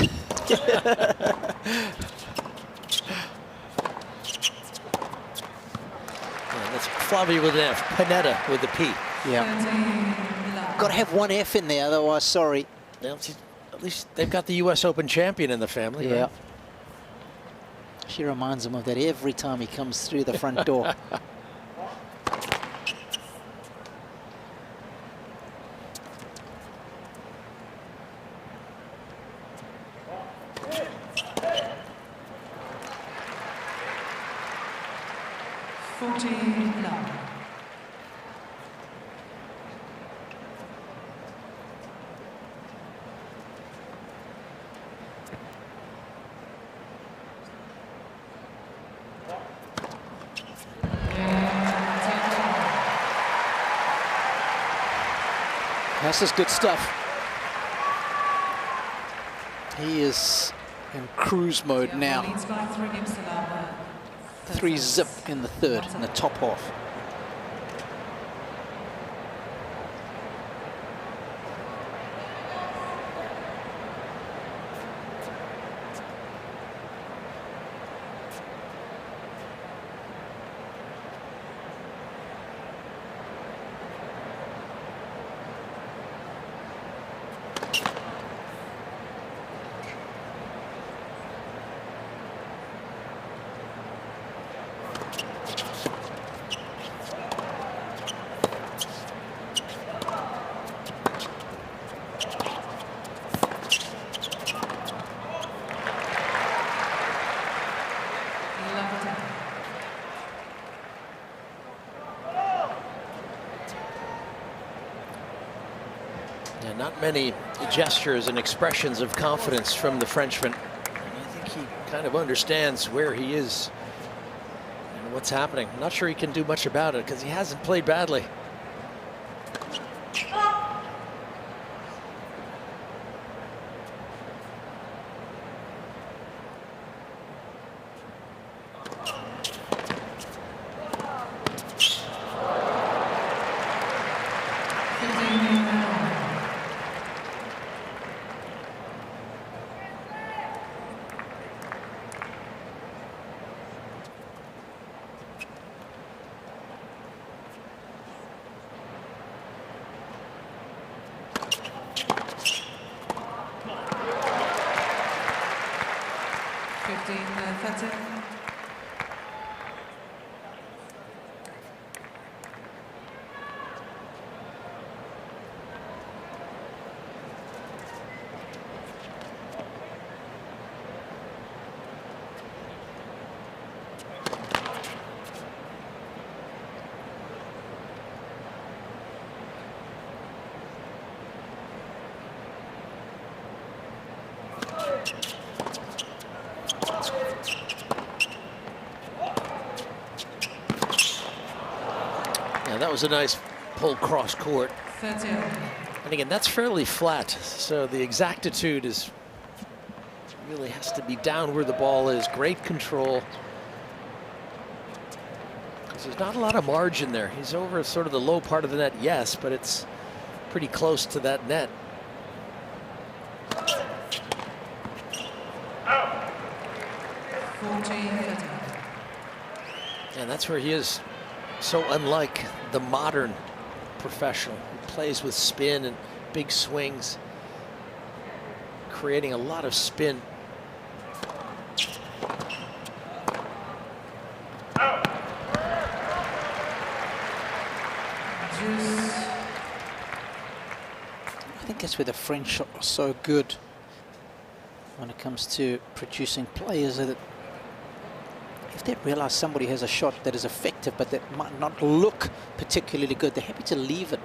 That's Flavia with an F, Panetta with a P. Yeah. Got to have one F in there, otherwise, sorry. Well, at least they've got the US Open champion in the family. Yeah. Right? She reminds him of that every time he comes through the front door. This is good stuff. He is in cruise mode now. 3-zip in the third, in the top half. Not many gestures and expressions of confidence from the Frenchman. And I think he kind of understands where he is and what's happening. I'm not sure he can do much about it because he hasn't played badly. 15-30. Yeah, that was a nice pull cross court. 30. And again, that's fairly flat, so the exactitude is really has to be down where the ball is. Great control. Because there's not a lot of margin there. He's over sort of the low part of the net, yes, but it's pretty close to that net. 40-30. And that's where he is so unlike the modern professional who plays with spin and big swings, creating a lot of spin. I think that's where the French are so good when it comes to producing players, that if they realize somebody has a shot that is effective but that might not look particularly good, they're happy to leave it.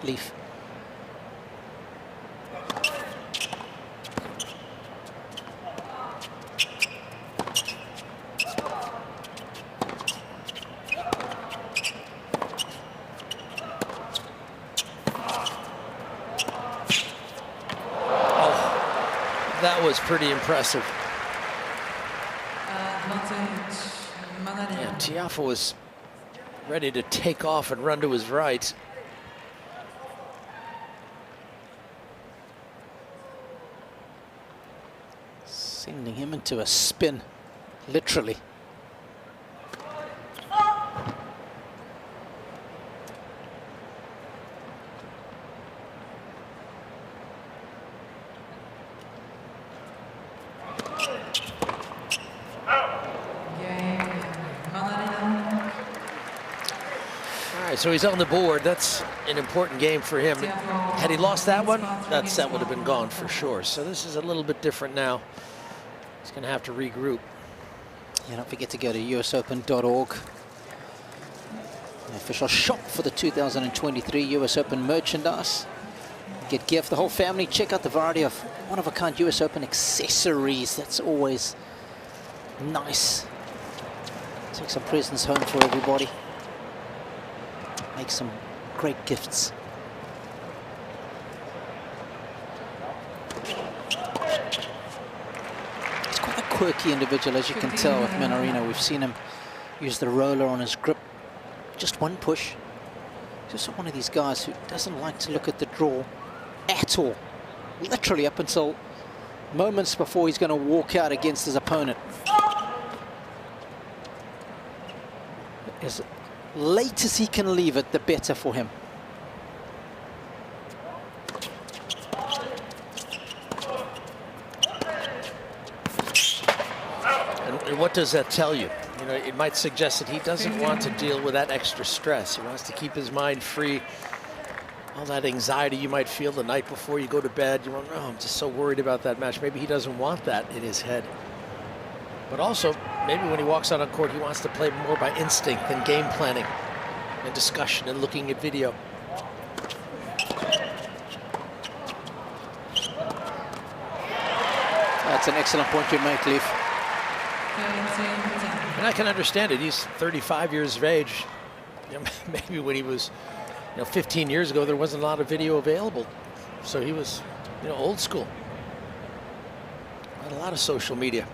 That was pretty impressive. Advantage, Mannarino. Yeah, Tiafoe was ready to take off and run to his right. Sending him into a spin, literally. So he's on the board. That's an important game for him. Had he lost that one, that set would have been gone for sure. So this is a little bit different now. He's going to have to regroup. Yeah, don't forget to go to usopen.org. The official shop for the 2023 US Open merchandise. Get gear for the whole family. Check out the variety of one-of-a-kind US Open accessories. That's always nice. Take some presents home for everybody. Make some great gifts. He's quite a quirky individual, as you can tell with Mannarino. We've seen him use the roller on his grip. Just one push. He's just one of these guys who doesn't like to look at the draw at all. Literally up until moments before he's going to walk out against his opponent. As late as he can leave it, the better for him. And what does that tell you? You know, it might suggest that he doesn't want to deal with that extra stress. He wants to keep his mind free. All that anxiety you might feel the night before you go to bed. You want, oh, I'm just so worried about that match. Maybe he doesn't want that in his head. But also, maybe when he walks out on court, he wants to play more by instinct than game planning and discussion and looking at video. That's an excellent point you make, Leif. And I can understand it. He's 35 years of age. You know, maybe when he was, 15 years ago, there wasn't a lot of video available. So he was, old school. Not a lot of social media.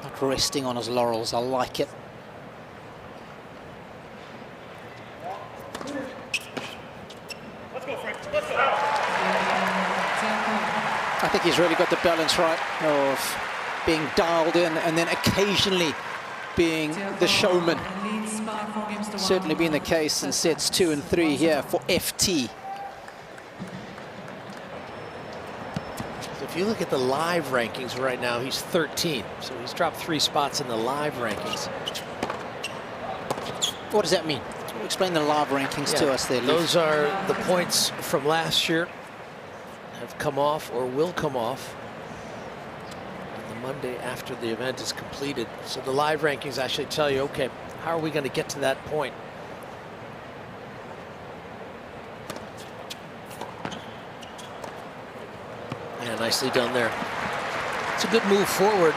Not resting on his laurels. I like it. I think he's really got the balance right of being dialed in and then occasionally being the showman. Leads by 4 games to 1. Certainly been the case in sets 2 and 3 here for FT. So if you look at the live rankings right now, he's 13. So he's dropped 3 spots in the live rankings. What does that mean? Explain the live rankings to us there, Luke. Those are the points from last year have come off or will come off the Monday after the event is completed. So the live rankings actually tell you, okay, how are we going to get to that point? Yeah, nicely done there. It's a good move forward.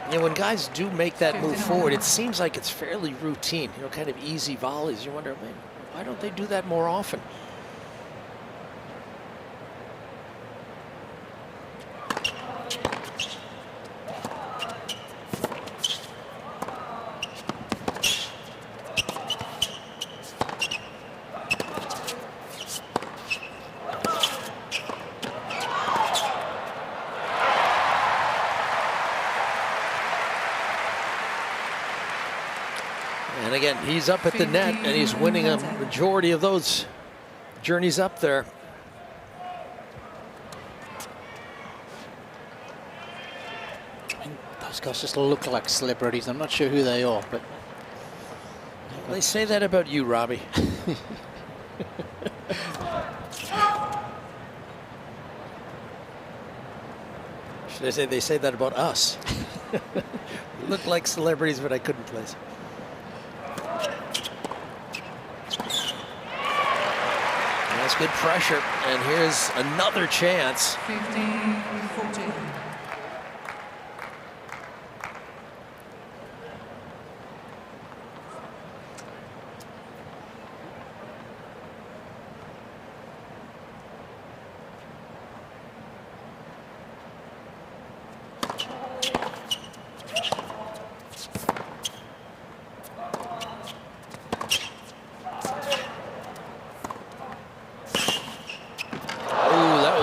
You know, when guys do make that move forward, it seems like it's fairly routine, you know, kind of easy volleys. You wonder, man, why don't they do that more often? And again, he's up at the net, and he's winning a majority of those journeys up there. And those guys just look like celebrities. I'm not sure who they are, but They say that about you, Robbie. Should I say they say that about us? We look like celebrities, but I couldn't place. That's good pressure, and here's another chance. 15-14.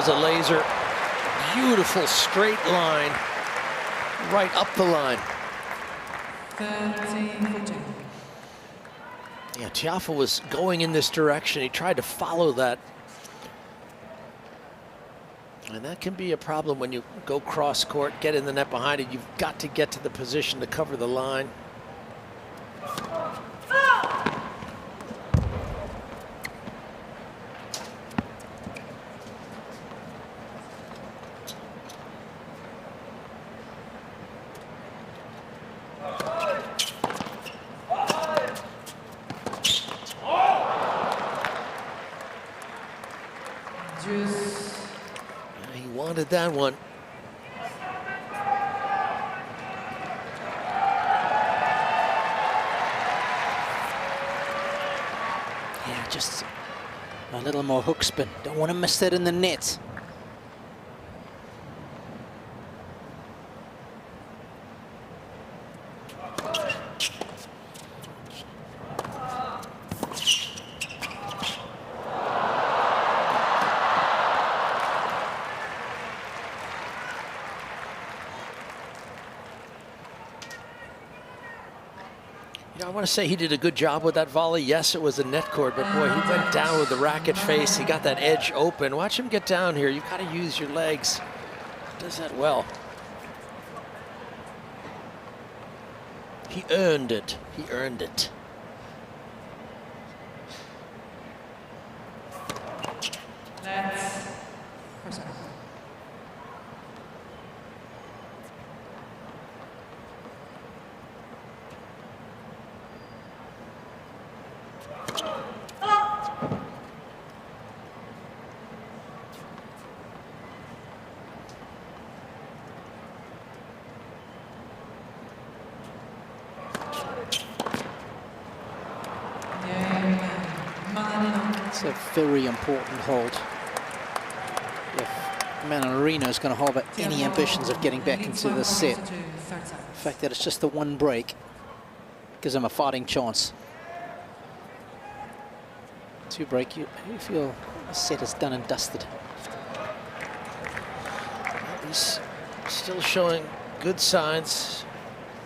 A laser, beautiful straight line, right up the line. 13-14. Yeah, Tiafoe was going in this direction. He tried to follow that. And that can be a problem when you go cross court, get in the net behind it. You've got to get to the position to cover the line. He wanted that one. yeah, just a little more hook spin. Don't want to miss that in the net. I want to say he did a good job with that volley. Yes, it was a net cord, but boy, he went down with the racket face. He got that edge open. Watch him get down here. You've got to use your legs. He does that well. He earned it. He earned it. Let's. It's a very important hold. If Mannarino is going to hold any ambitions of getting back into this set, the fact that it's just the one break gives him a fighting chance. 2 break, you feel the set is done and dusted. He's still showing good signs,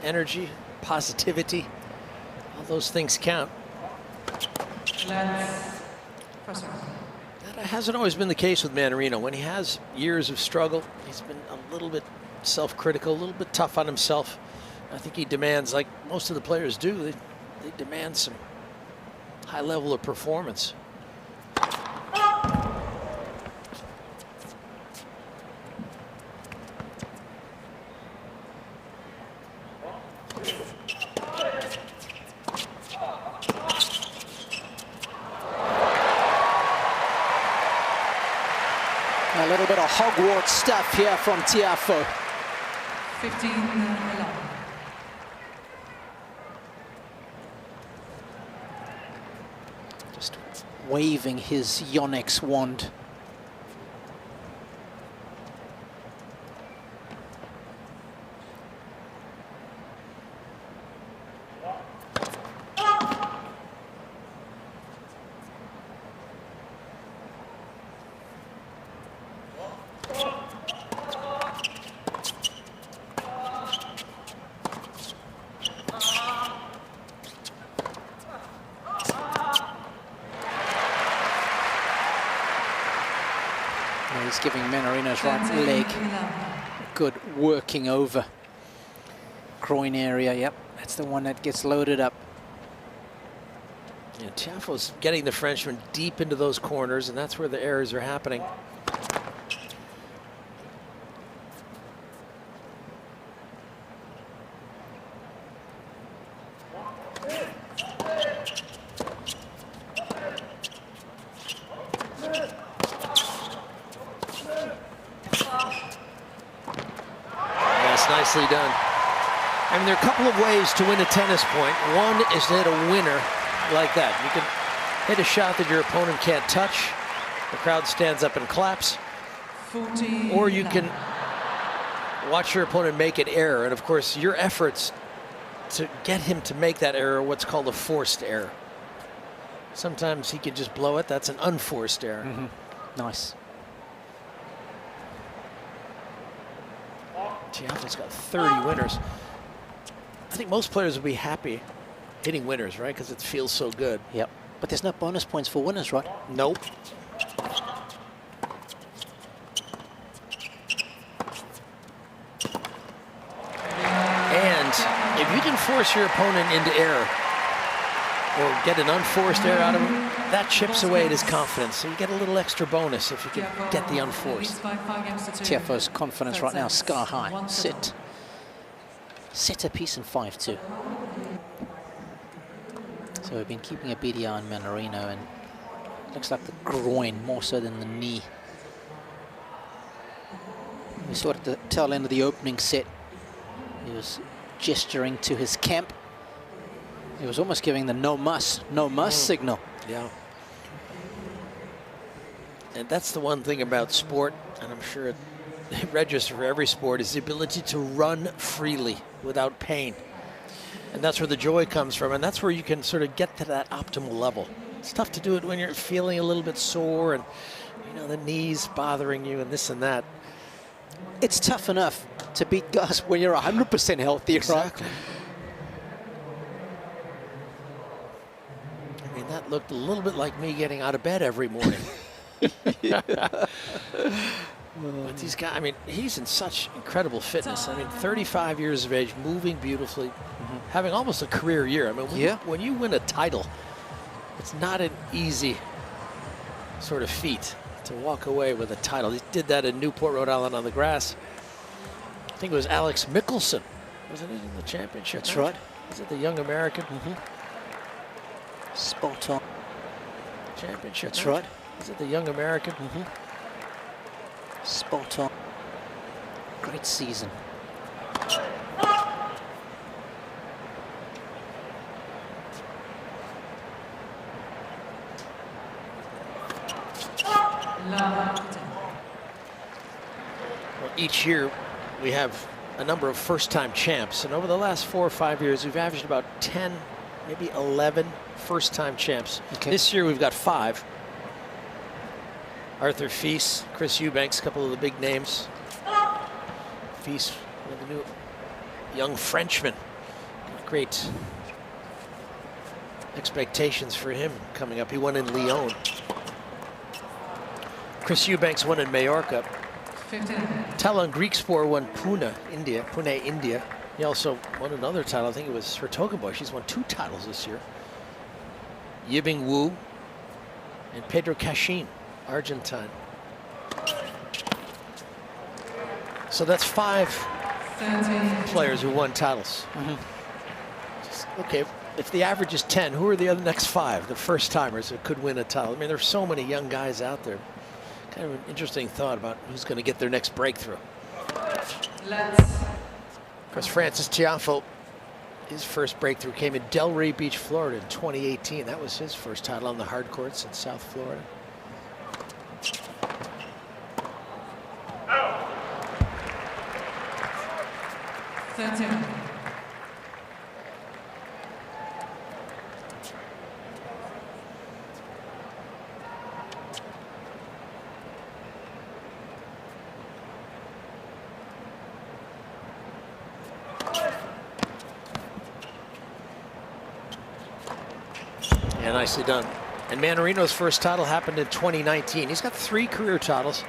energy, positivity, all those things count. First round. That hasn't always been the case with Mannarino. When he has years of struggle, he's been a little bit self-critical, a little bit tough on himself. I think he demands, like most of the players do, they demand some high level of performance. A little bit of Hogwarts stuff here from Tiafoe. 15-11. Just waving his Yonex wand. He's giving Mannarino's right leg a good working over. Groin area, yep, that's the one that gets loaded up. Yeah, Tiafoe's getting the Frenchman deep into those corners, and that's where the errors are happening. Nicely done. I mean, there are a couple of ways to win a tennis point. One is to hit a winner like that. You can hit a shot that your opponent can't touch. The crowd stands up and claps. 40. Or you can watch your opponent make an error. And of course, your efforts to get him to make that error are what's called a forced error. Sometimes he can just blow it. That's an unforced error. Mm-hmm. Nice. Tiafoe's got 30 winners. I think most players would be happy hitting winners, right? Because it feels so good. Yep. But there's no bonus points for winners, right? Nope. And if you can force your opponent into error or get an unforced error out of him, that chips away at his confidence. So you get a little extra bonus if you can get the unforced. Tiafoe's confidence right now sky high. Sit. Set a piece in 5-2. So we've been keeping a beady eye on Mannarino, and looks like the groin more so than the knee. We saw it at the tail end of the opening set. He was gesturing to his camp. He was almost giving the no muss signal. Yeah. And that's the one thing about sport, and I'm sure it registers for every sport, is the ability to run freely without pain. And that's where the joy comes from, and that's where you can sort of get to that optimal level. It's tough to do it when you're feeling a little bit sore and, you know, the knees bothering you and this and that. It's tough enough to beat guys when you're 100% healthy, Exactly. right? I mean, that looked a little bit like me getting out of bed every morning. But these guys, I mean, he's in such incredible fitness. I mean, 35 years of age, moving beautifully, having almost a career year. I mean, when you win a title, it's not an easy sort of feat to walk away with a title. He did that in Newport, Rhode Island on the grass. I think it was Alex Mickelson, wasn't it, in the championship? That's right. Was it the young American? Spot on. Championship. That's right. Is it the young American? Spot on. Great season. Well, each year we have a number of first-time champs, and over the last 4 or 5 years we've averaged about 10, maybe 11 first-time champs. Okay. This year we've got 5. Arthur Feast, Chris Eubanks, a couple of the big names. Feast, one of the young Frenchman. Great expectations for him coming up. He won in Lyon. Chris Eubanks won in Mallorca. 15. Talon Griekspoor won Pune, India. He also won another title. I think it was Hertogenbosch. He's won 2 titles this year. Yibing Wu and Pedro Cachin, Argentine. So that's 5 13. players who won titles. Okay, if the average is 10, who are the other next 5, the first timers that could win a title? I mean, there's so many young guys out there. Kind of an interesting thought about who's going to get their next breakthrough. Let's. Of course, Frances Tiafoe, his first breakthrough came in Delray Beach, Florida in 2018. That was his first title on the hard courts in South Florida. Yeah, nicely done. And Mannarino's first title happened in 2019. He's got 3 career titles.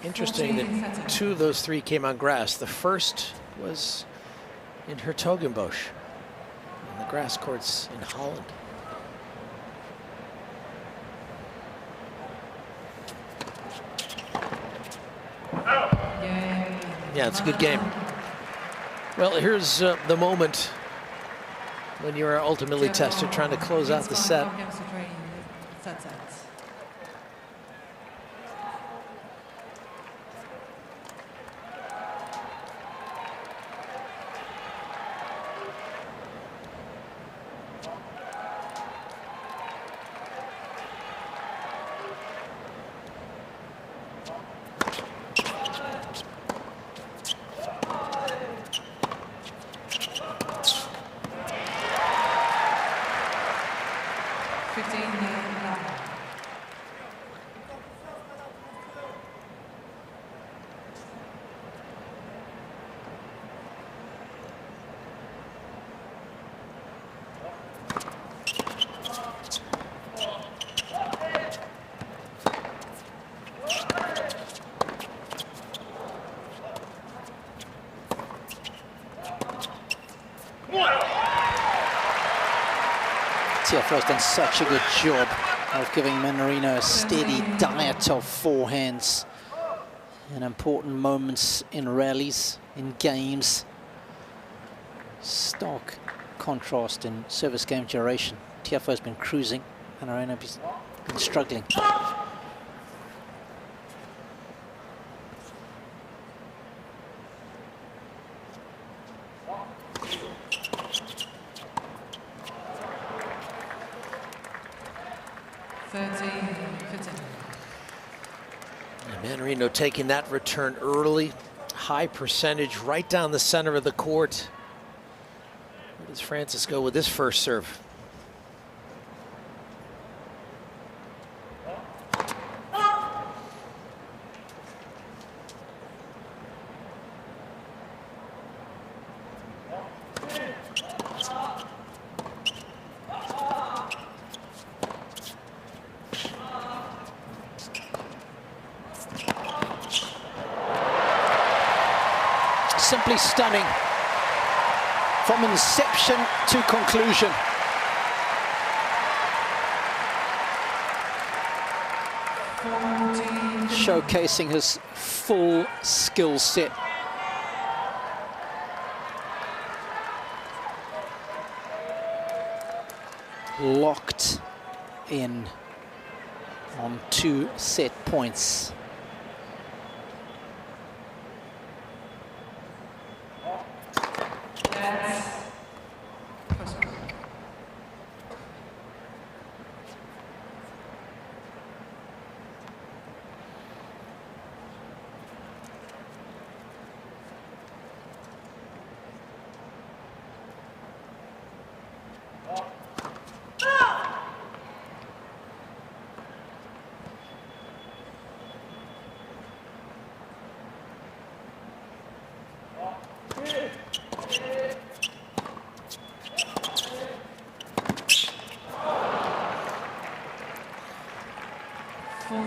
Interesting that 2 of those 3 came on grass. The first was in Hertogenbosch, on the grass courts in Holland. Yeah, it's a good game. Well, here's the moment when you are ultimately tested, trying to close out the set. Tiafoe's done such a good job of giving Mannarino a steady diet of forehands in important moments in rallies, in games. Stark contrast in service game duration. Tiafoe's been cruising, Mannarino's been struggling. Mannarino taking that return early, high percentage right down the center of the court. Where does Frances go with this first serve? Simply stunning from inception to conclusion. Showcasing his full skill set. Locked in on 2 set points.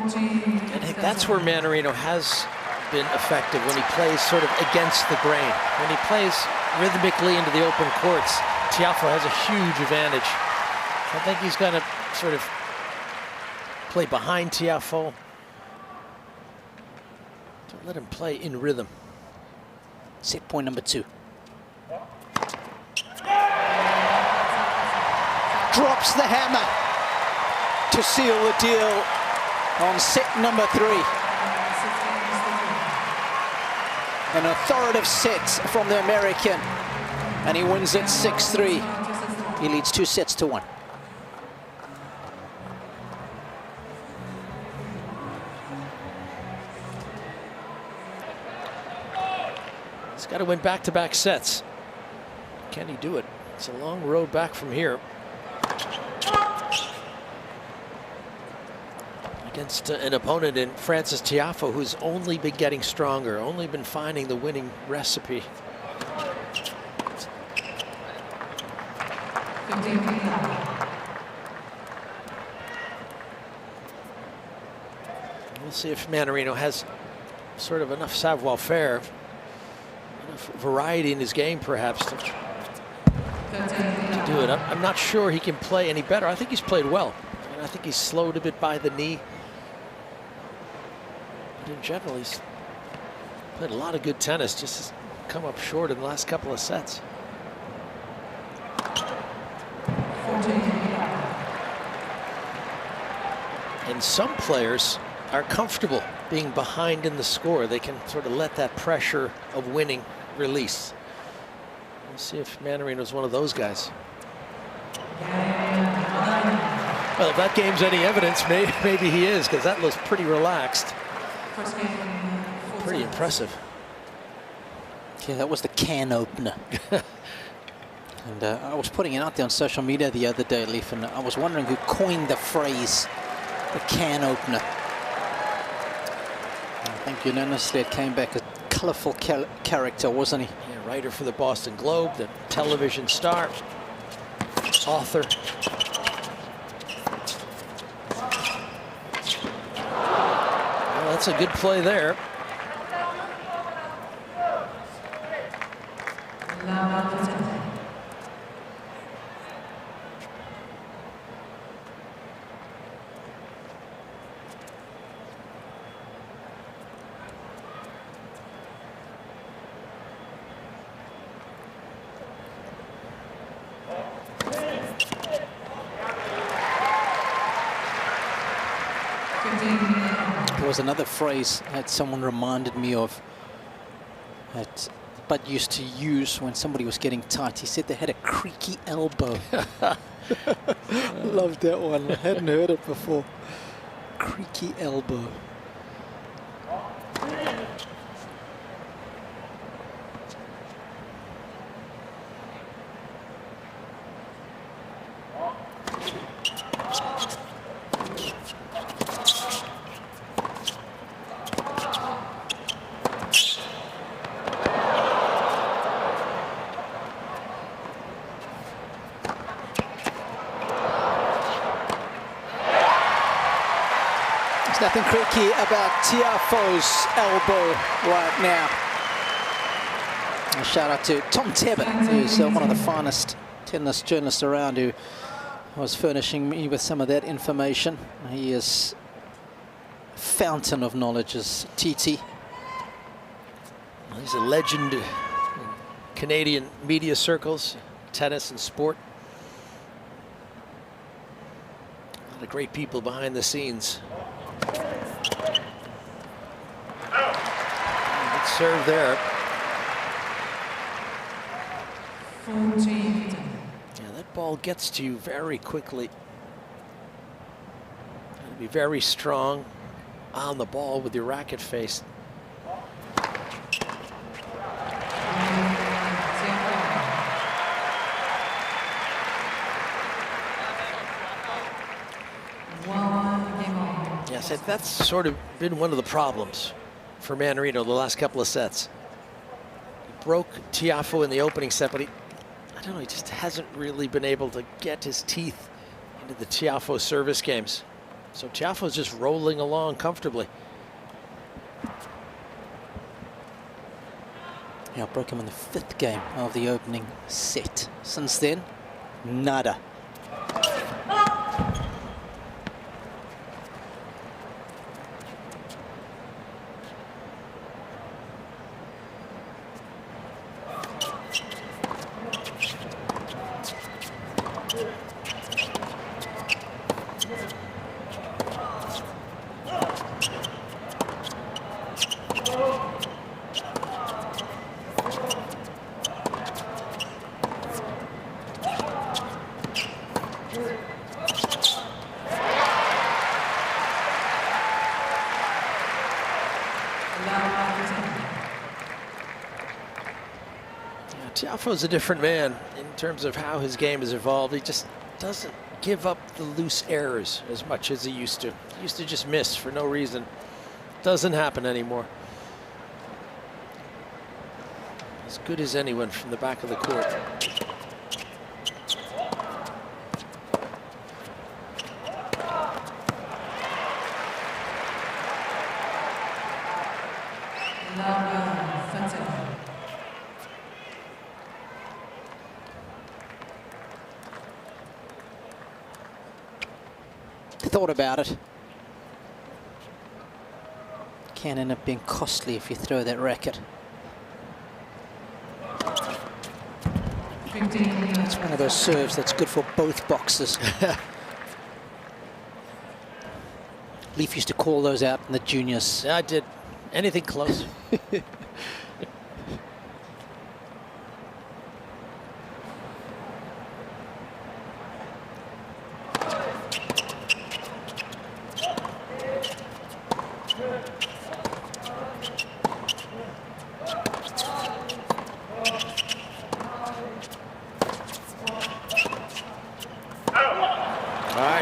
I think that's where Mannarino has been effective, when he plays sort of against the grain. When he plays rhythmically into the open courts, Tiafoe has a huge advantage. I think he's going to sort of play behind Tiafoe. Don't let him play in rhythm. Set point number 2. Drops the hammer to seal the deal on set number 3. An authoritative set from the American, and he wins it 6-3. He leads 2 sets to 1. He's got to win back-to-back sets. Can he do it? It's a long road back from here. Against an opponent in Frances Tiafoe, who's only been getting stronger, only been finding the winning recipe. We'll see if Mannarino has sort of enough savoir-faire, enough variety in his game, perhaps, to do it. I'm not sure he can play any better. I think he's played well. And I think he's slowed a bit by the knee. But in general, he's played a lot of good tennis, just has come up short in the last couple of sets. And some players are comfortable being behind in the score. They can sort of let that pressure of winning release. We'll see if Mannarino's one of those guys. Well, if that game's any evidence, maybe he is, because that looks pretty relaxed. Pretty impressive. Yeah, that was the can opener. And I was putting it out there on social media the other day, Leif, and I was wondering who coined the phrase, the can opener. I think unanimously it came back a colorful character, wasn't he? Yeah, writer for the Boston Globe, the television star, author. Well, that's a good play there. There was another phrase that someone reminded me of that Bud used to use when somebody was getting tight. He said they had a creaky elbow. Loved that one. I hadn't heard it before. Creaky elbow. Nothing creaky about Tiafoe's elbow right now. A shout out to Tom Tebbit, who's one of the finest tennis journalists around, who was furnishing me with some of that information. He is a fountain of knowledge, as TT. He's a legend in Canadian media circles, tennis and sport. A lot of great people behind the scenes. Good serve there. Yeah, that ball gets to you very quickly. Gotta be very strong on the ball with your racket face. Yes, that's sort of been one of the problems for Mannarino the last couple of sets. He broke Tiafoe in the opening set, but I don't know, he just hasn't really been able to get his teeth into the Tiafoe service games. So Tiafoe's just rolling along comfortably. Yeah, broke him in the 5th game of the opening set. Since then, nada. Tiafoe's a different man in terms of how his game has evolved. He just doesn't give up the loose errors as much as he used to. He used to just miss for no reason. Doesn't happen anymore. As good as anyone from the back of the court. Thought about it. Can end up being costly if you throw that racket. It's one of those serves that's good for both boxes. Leaf used to call those out in the juniors. Yeah, I did. Anything close.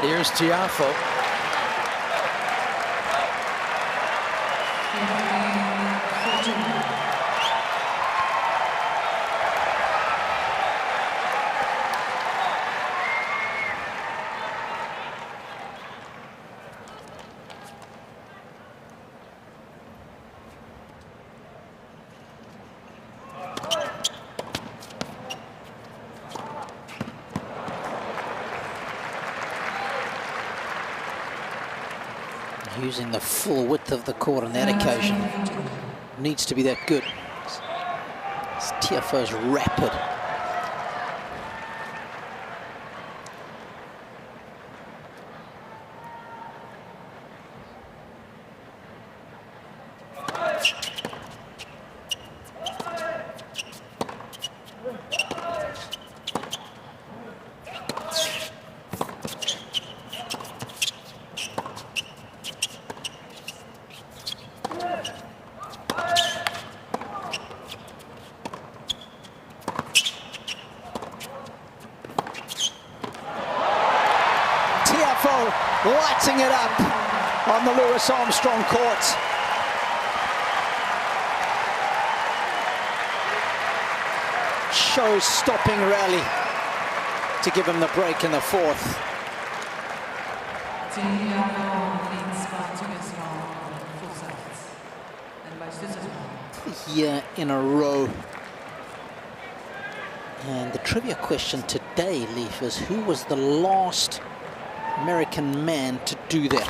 Here's Tiafoe. Using the full width of the court on that occasion. Needs to be that good. Tiafoe's rapid. Lighting it up on the Louis Armstrong court. Show-stopping rally to give him the break in the 4th. Year in a row. And the trivia question today, Leaf, is who was the last American man to do that?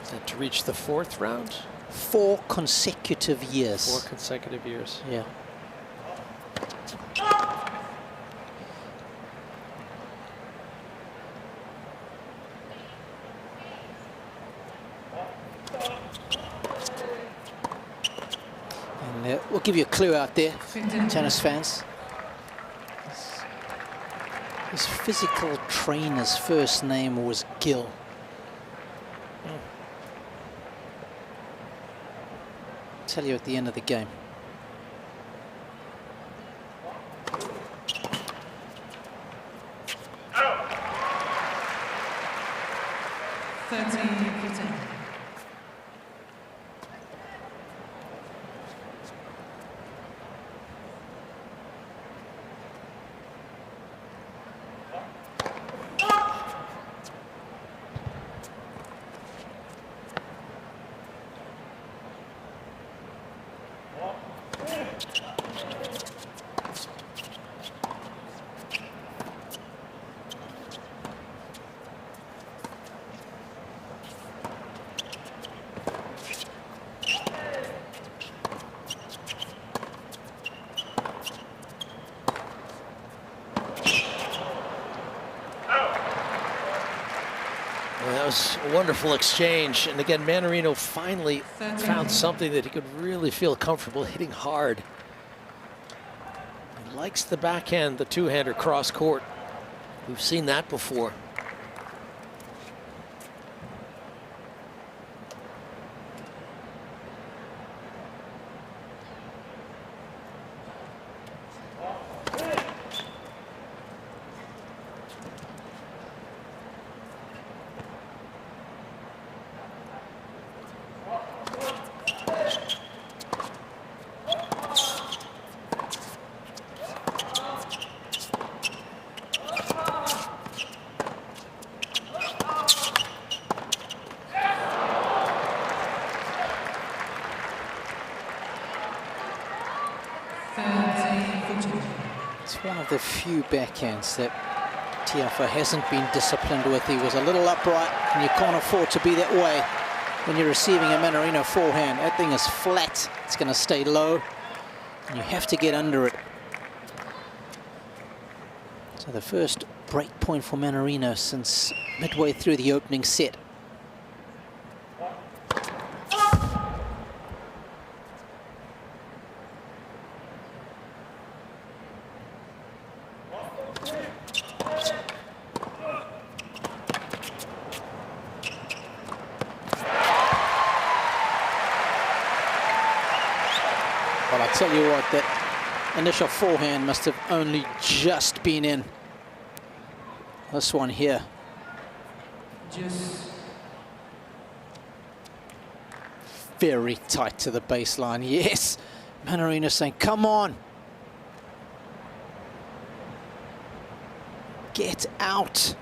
Is that to reach the 4th round? 4 consecutive years. 4 consecutive years. Yeah. We'll give you a clue out there, tennis fans. His physical trainer's first name was Gil. Tell you at the end of the game. was a wonderful exchange. And again, Mannarino finally found something that he could really feel comfortable hitting hard. He likes the backhand, the two-hander cross court. We've seen that before. It's one of the few backhands that Tiafoe hasn't been disciplined with. He was a little upright, and you can't afford to be that way when you're receiving a Mannarino forehand. That thing is flat. It's going to stay low, and you have to get under it. So the first break point for Mannarino since midway through the opening set. Well, I tell you what, that initial forehand must have only just been in. This one here. Very tight to the baseline. Yes, Mannarino saying, come on. Get out.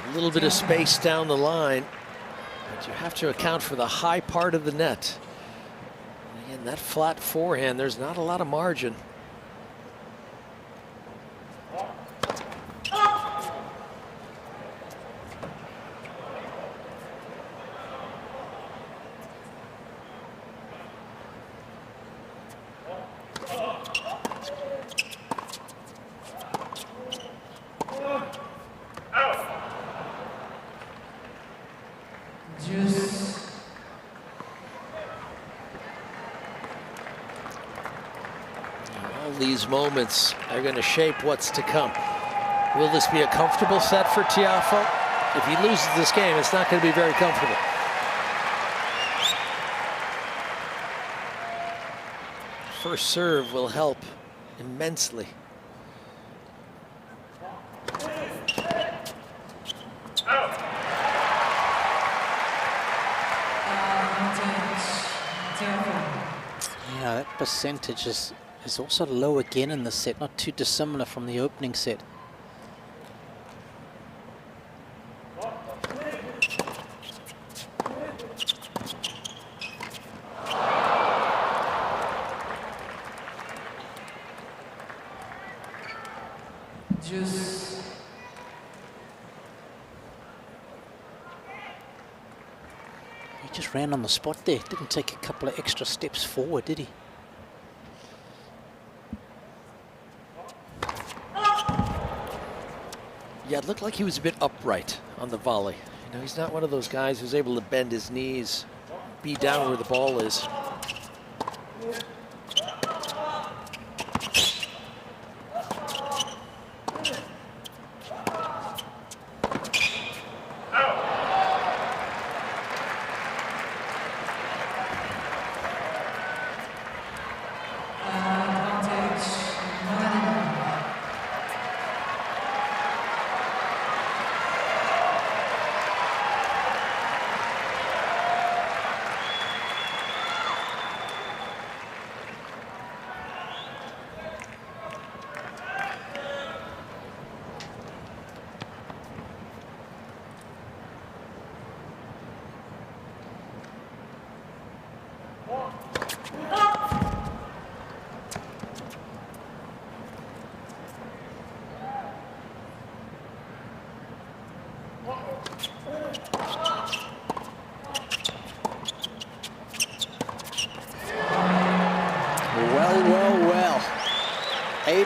A little bit of space down the line, but you have to account for the high part of the net. And again, that flat forehand, there's not a lot of margin. These moments are going to shape what's to come. Will this be a comfortable set for Tiafoe? If he loses this game, it's not going to be very comfortable. First serve will help immensely. Yeah, that percentage is also low again in the set, not too dissimilar from the opening set. He just ran on the spot there, didn't take a couple of extra steps forward, did he? Yeah, it looked like he was a bit upright on the volley. You know, he's not one of those guys who's able to bend his knees, be down where the ball is.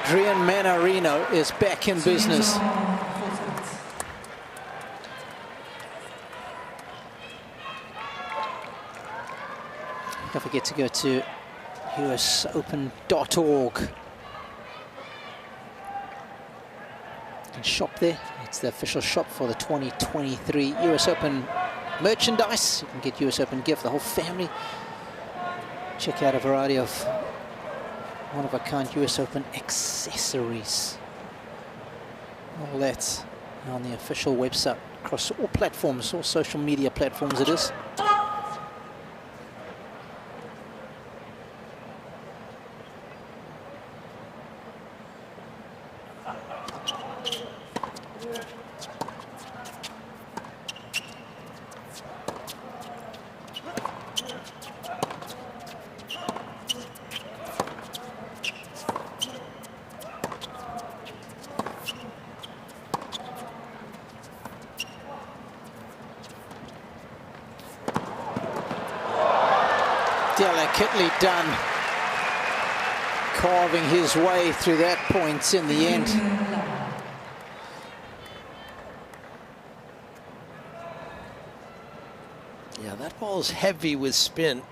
Adrian Mannarino is back in business. Don't forget to go to usopen.org and shop there. It's the official shop for the 2023 US Open merchandise. You can get US Open gift, the whole family. Check out a variety of one-of-a-kind US Open accessories. All that on the official website across all platforms, all social media platforms it is. Delicately done, carving his way through that point in the end. Yeah, that ball is heavy with spin.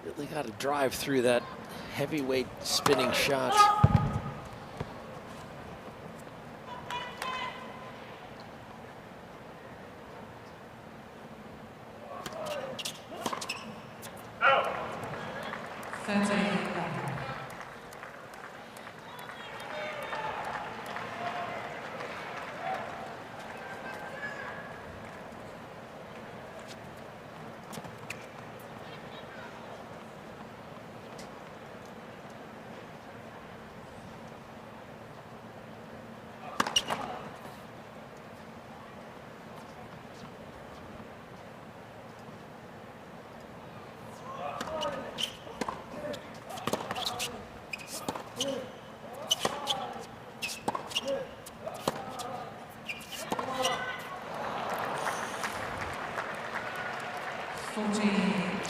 Really got to drive through that heavyweight spinning shot.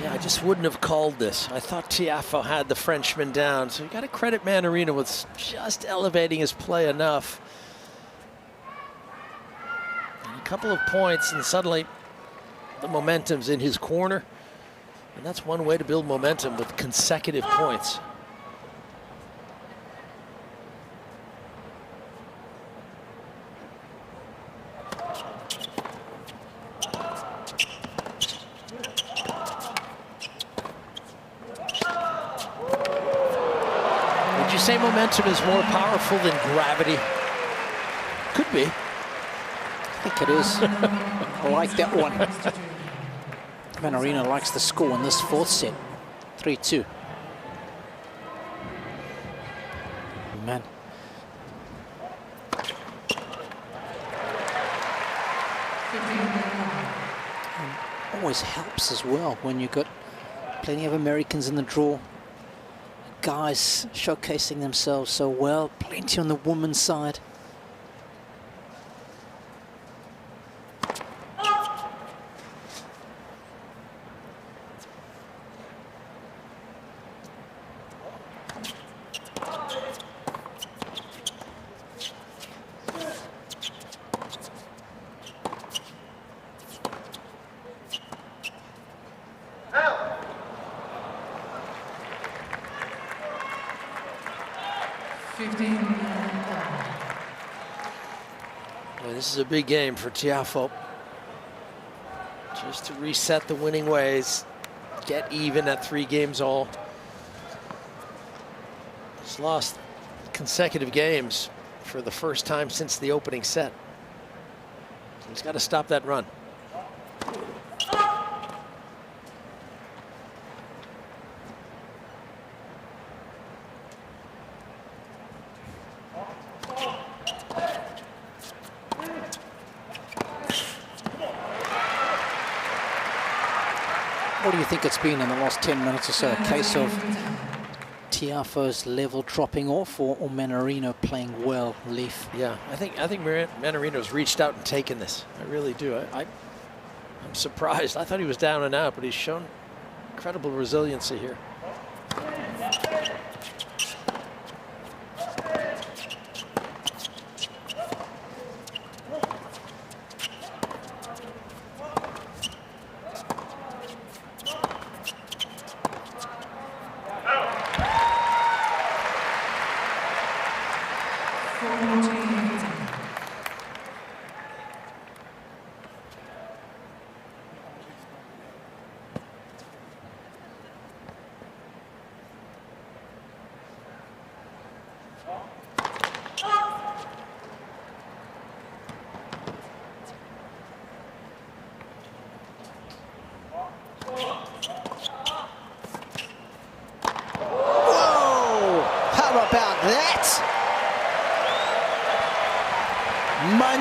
Yeah, I just wouldn't have called this. I thought Tiafoe had the Frenchman down, so you got to credit Mannarino with just elevating his play enough. And a couple of points, and suddenly the momentum's in his corner. And that's one way to build momentum, with consecutive points. Would you say momentum is more powerful than gravity? Could be. I think it is. I like that one. Mannarino likes the score in this fourth set. 3-2. Man. And always helps as well when you've got plenty of Americans in the draw. Guys showcasing themselves so well. Plenty on the women's side. Well, this is a big game for Tiafoe. Just to reset the winning ways, get even at 3 games all. He's lost consecutive games for the first time since the opening set. So he's got to stop that run. What do you think it's been in the last 10 minutes or so? A case of Tiafoe's level dropping off, or Mannarino playing well, Leaf? Yeah, I think Mannarino's reached out and taken this. I really do. I'm surprised. I thought he was down and out, but he's shown incredible resiliency here.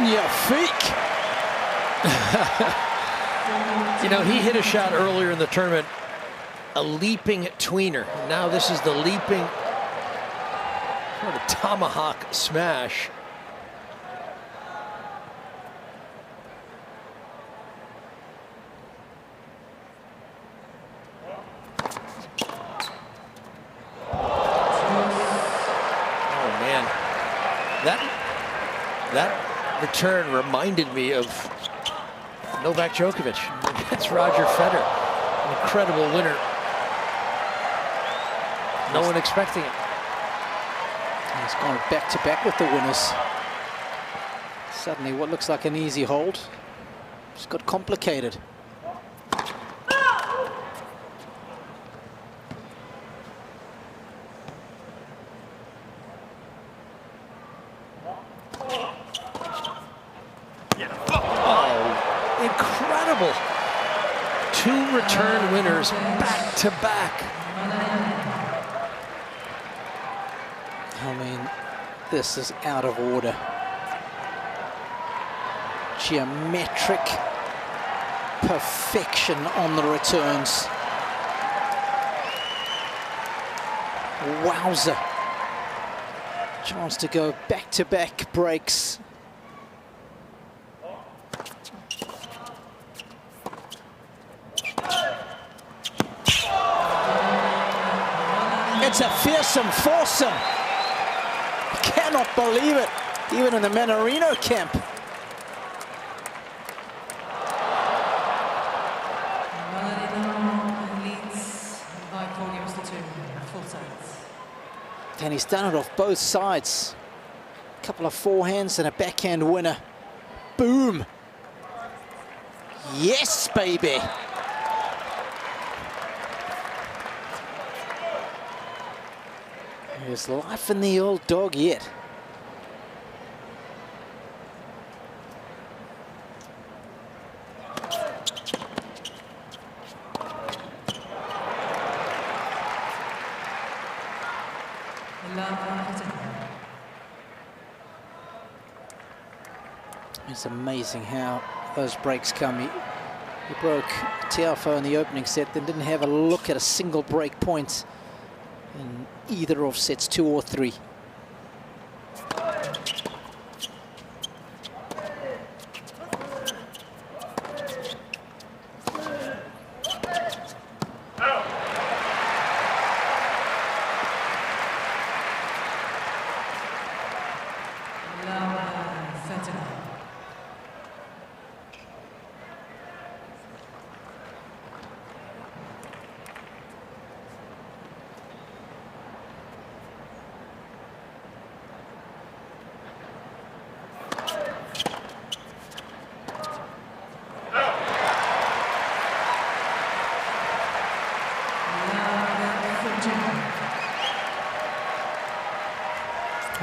Magnifique! You know, he hit a shot earlier in the tournament, a leaping tweener. Now this is the leaping sort of tomahawk smash. That return reminded me of Novak Djokovic against Roger Federer. An incredible winner. No one expecting it. He's gone back to back with the winners. Suddenly what looks like an easy hold just got complicated. Incredible. 2 return winners back to back. I mean, this is out of order. Geometric perfection on the returns. Wowza. Chance to go back-to-back breaks. It's a fearsome foursome. Cannot believe it, even in the Mannarino camp. Mannarino leads by 4 games to 2, full sets. And he's done it off both sides. A couple of forehands and a backhand winner. Boom. Yes, baby. There's life in the old dog yet. It's amazing how those breaks come. He broke Tiafoe in the opening set, then didn't have a look at a single break point in either of sets 2 or 3.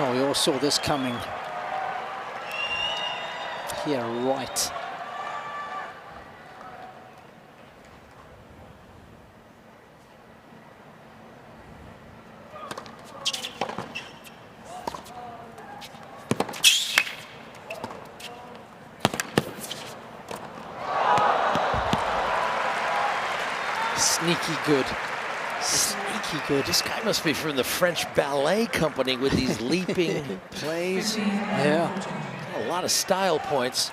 Oh, we all saw this coming. Yeah, right. Sneaky good. Sneaky good. This guy must be from the French ballet company with these leaping plays. Yeah. A lot of style points.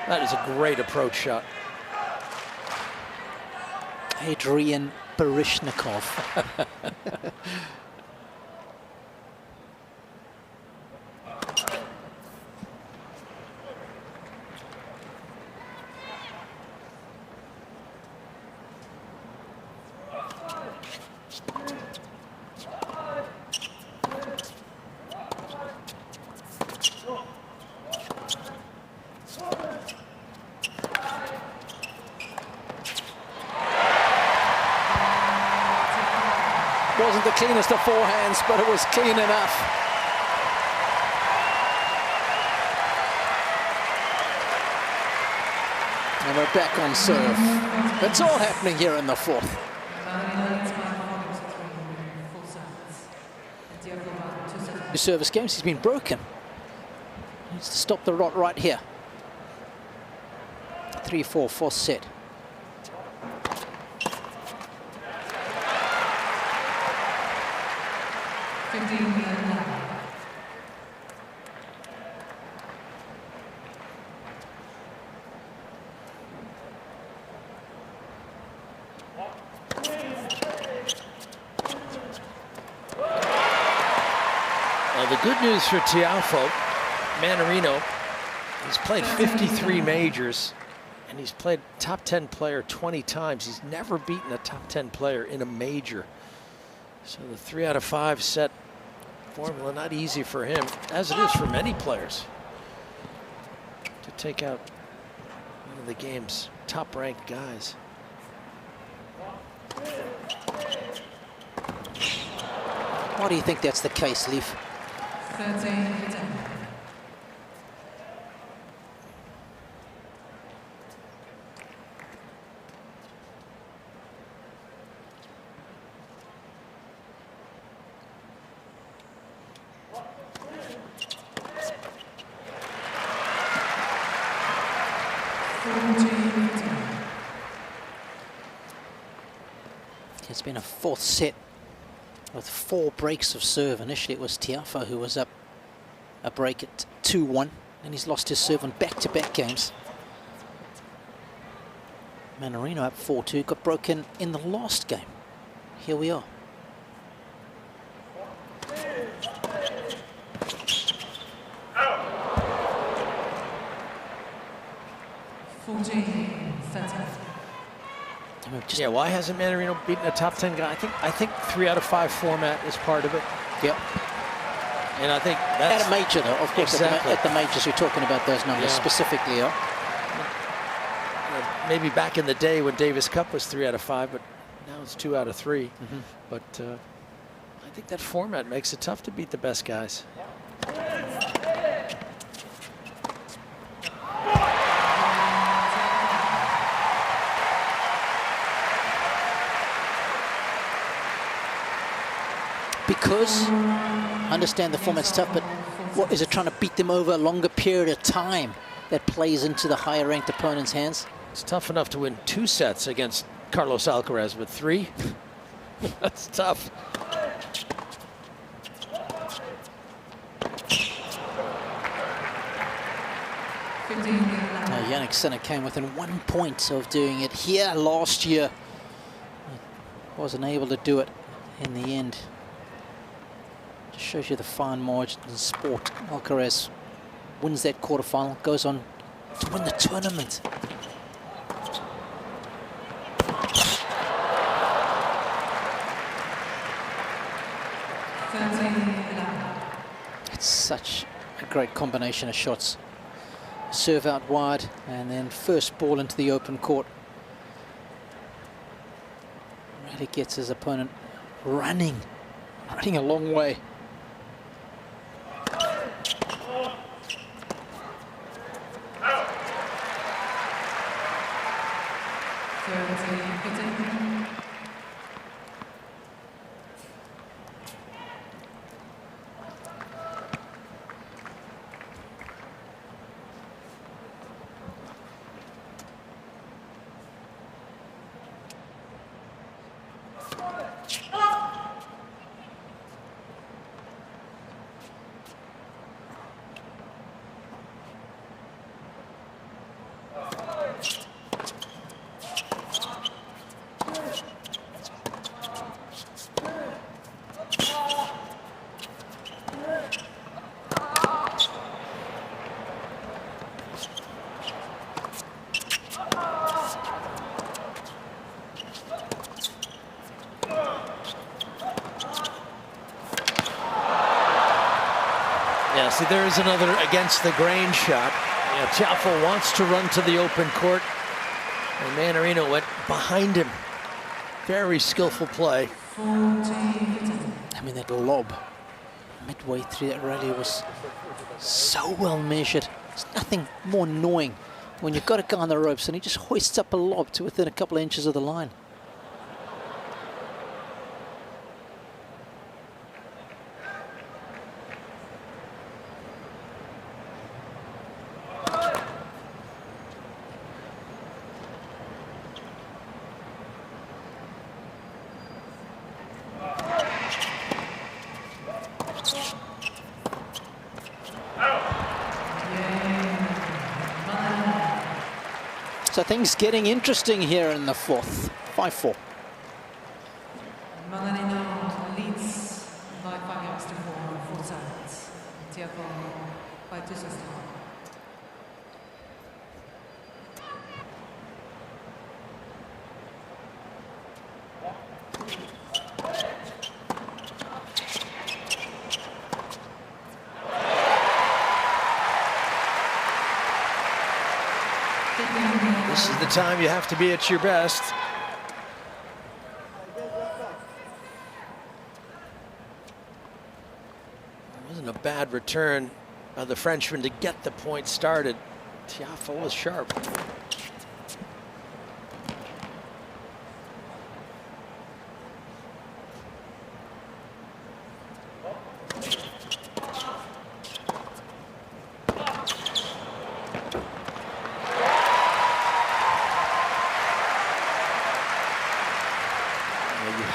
That is a great approach shot. Adrian Barishnikov. Wasn't the cleanest of forehands, but it was clean enough. And we're back on serve. It's all happening here in the 4th. The service games, he's been broken. Needs to stop the rot right here. 3-4, fourth set. The good news for Tiafoe, Mannarino, he's played 53 majors, and he's played top 10 player 20 times. He's never beaten a top 10 player in a major. So the 3 out of 5 set formula, not easy for him, as it is for many players, to take out one of the game's top-ranked guys. Why do you think that's the case, Leaf? 13-10. It's been a fourth set with 4 breaks of serve. Initially it was Tiafoe who was up a break at 2-1, and he's lost his serve on back-to-back games. Mannarino up 4-2, got broken in the last game. Here we are. Yeah, why hasn't Mannarino beaten a top 10 guy? I think 3 out of 5 format is part of it. Yep. And I think that's at a major, though, of course. Exactly. At the majors, we're talking about those numbers specifically. Yeah. Maybe back in the day when Davis Cup was 3 out of 5, but now it's 2 out of 3. But I think that format makes it tough to beat the best guys. Because I understand the format's tough, but what is it, trying to beat them over a longer period of time that plays into the higher ranked opponent's hands? It's tough enough to win 2 sets against Carlos Alcaraz, but 3? That's tough. Jannik Sinner came within 1 point of doing it here last year. He wasn't able to do it in the end. Just shows you the fine margins in sport. Alcaraz wins that quarterfinal, goes on to win the tournament. It's such a great combination of shots. Serve out wide and then first ball into the open court. Really gets his opponent running a long way. See, there is another against the grain shot. Yeah, Tiafoe wants to run to the open court, and Mannarino went behind him. Very skillful play. I mean, that lob midway through that rally was so well measured. There's nothing more annoying when you've got a guy on the ropes and he just hoists up a lob to within a couple of inches of the line. So things getting interesting here in the fourth. 5-4. Mannarino leads by 5 games to 4 sets. Tiafoe by 2 sets to 1. This is the time you have to be at your best. It wasn't a bad return of the Frenchman to get the point started. Tiafoe was sharp.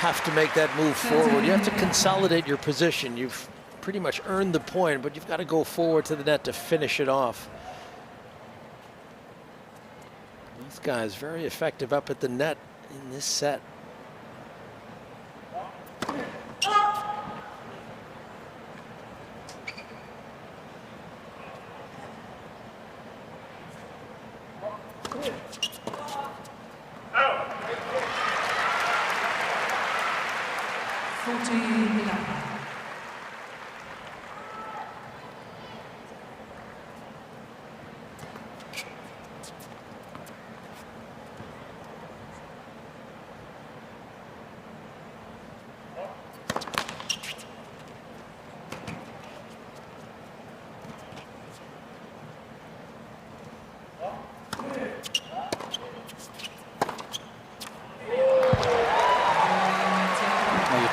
Have to make that move forward. You have to consolidate your position. You've pretty much earned the point, but you've got to go forward to the net to finish it off. These guys very effective up at the net in this set.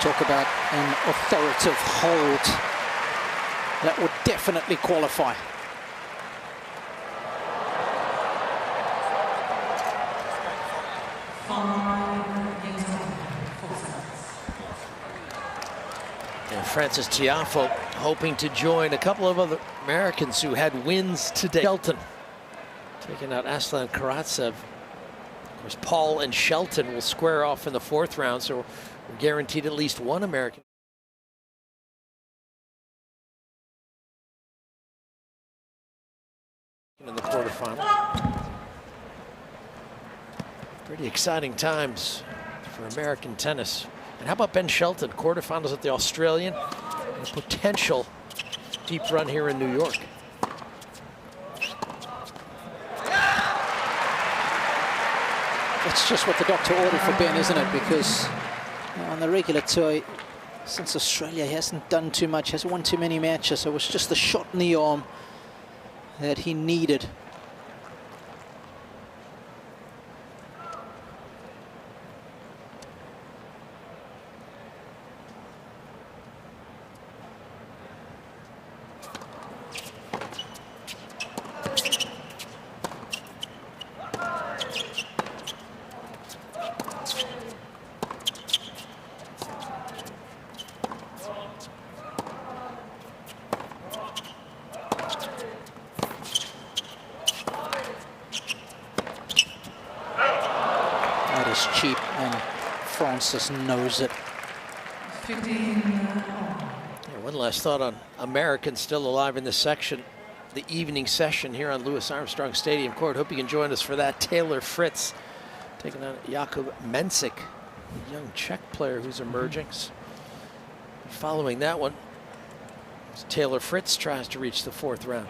Talk about an authoritative hold. That would definitely qualify. And Frances Tiafoe hoping to join a couple of other Americans who had wins today. Shelton taking out Aslan Karatsev. Of course, Paul and Shelton will square off in the 4th round, so we're guaranteed at least one American in the quarterfinal. Pretty exciting times for American tennis. And how about Ben Shelton, quarterfinals at the Australian, and a potential deep run here in New York. It's just what the doctor ordered for Ben, isn't it? Because on the regular tour, since Australia, he hasn't done too much, hasn't won too many matches, so it was just the shot in the arm that he needed. Cheap, and Frances knows it. Yeah, one last thought on Americans still alive in this section. The evening session here on Louis Armstrong Stadium Court. Hope you can join us for that. Taylor Fritz taking on Jakub Mensik, a young Czech player who's emerging. Following that one, Taylor Fritz tries to reach the 4th round.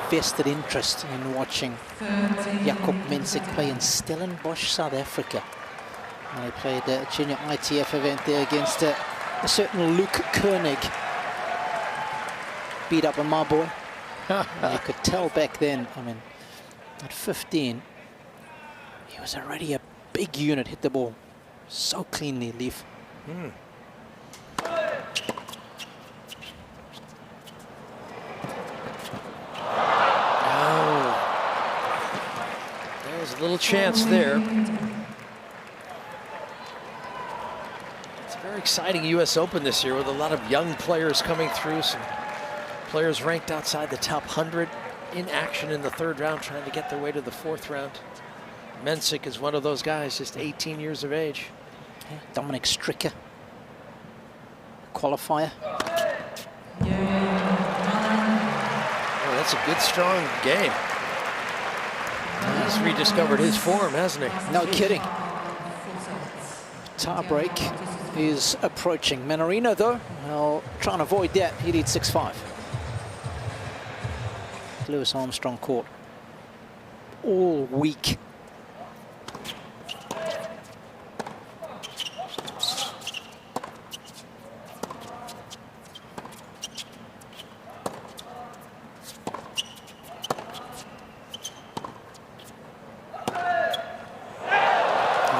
Vested interest in watching Jakub Mensik play in Stellenbosch, South Africa. And he played a junior ITF event there against a certain Luke Koenig. Beat up a my boy. You could tell back then, I mean, at 15, he was already a big unit, hit the ball so cleanly, Leaf. little chance there. It's a very exciting U.S. Open this year with a lot of young players coming through. Some players ranked outside the top 100 in action in the third round, trying to get their way to the fourth round. Mensik is one of those guys, just 18 years of age. Yeah, Dominic Stricker, qualifier. Oh, that's a good, strong game. He's rediscovered his form, hasn't he? No kidding. Tie break is approaching. Mannarino, though, well, trying to avoid that. He leads 6-5. Louis Armstrong caught all week.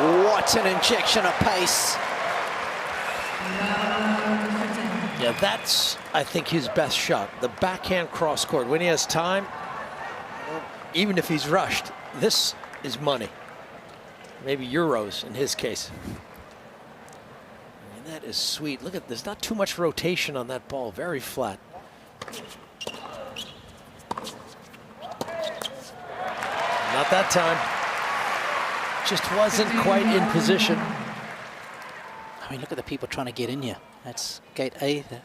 What an injection of pace. Yeah, that's, I think, his best shot. The backhand cross court. When he has time, even if he's rushed, this is money. Maybe euros in his case. And that is sweet. Look at, there's not too much rotation on that ball. Very flat. Not that time. Just wasn't quite in position. I mean, look at the people trying to get in here. That's gate A, the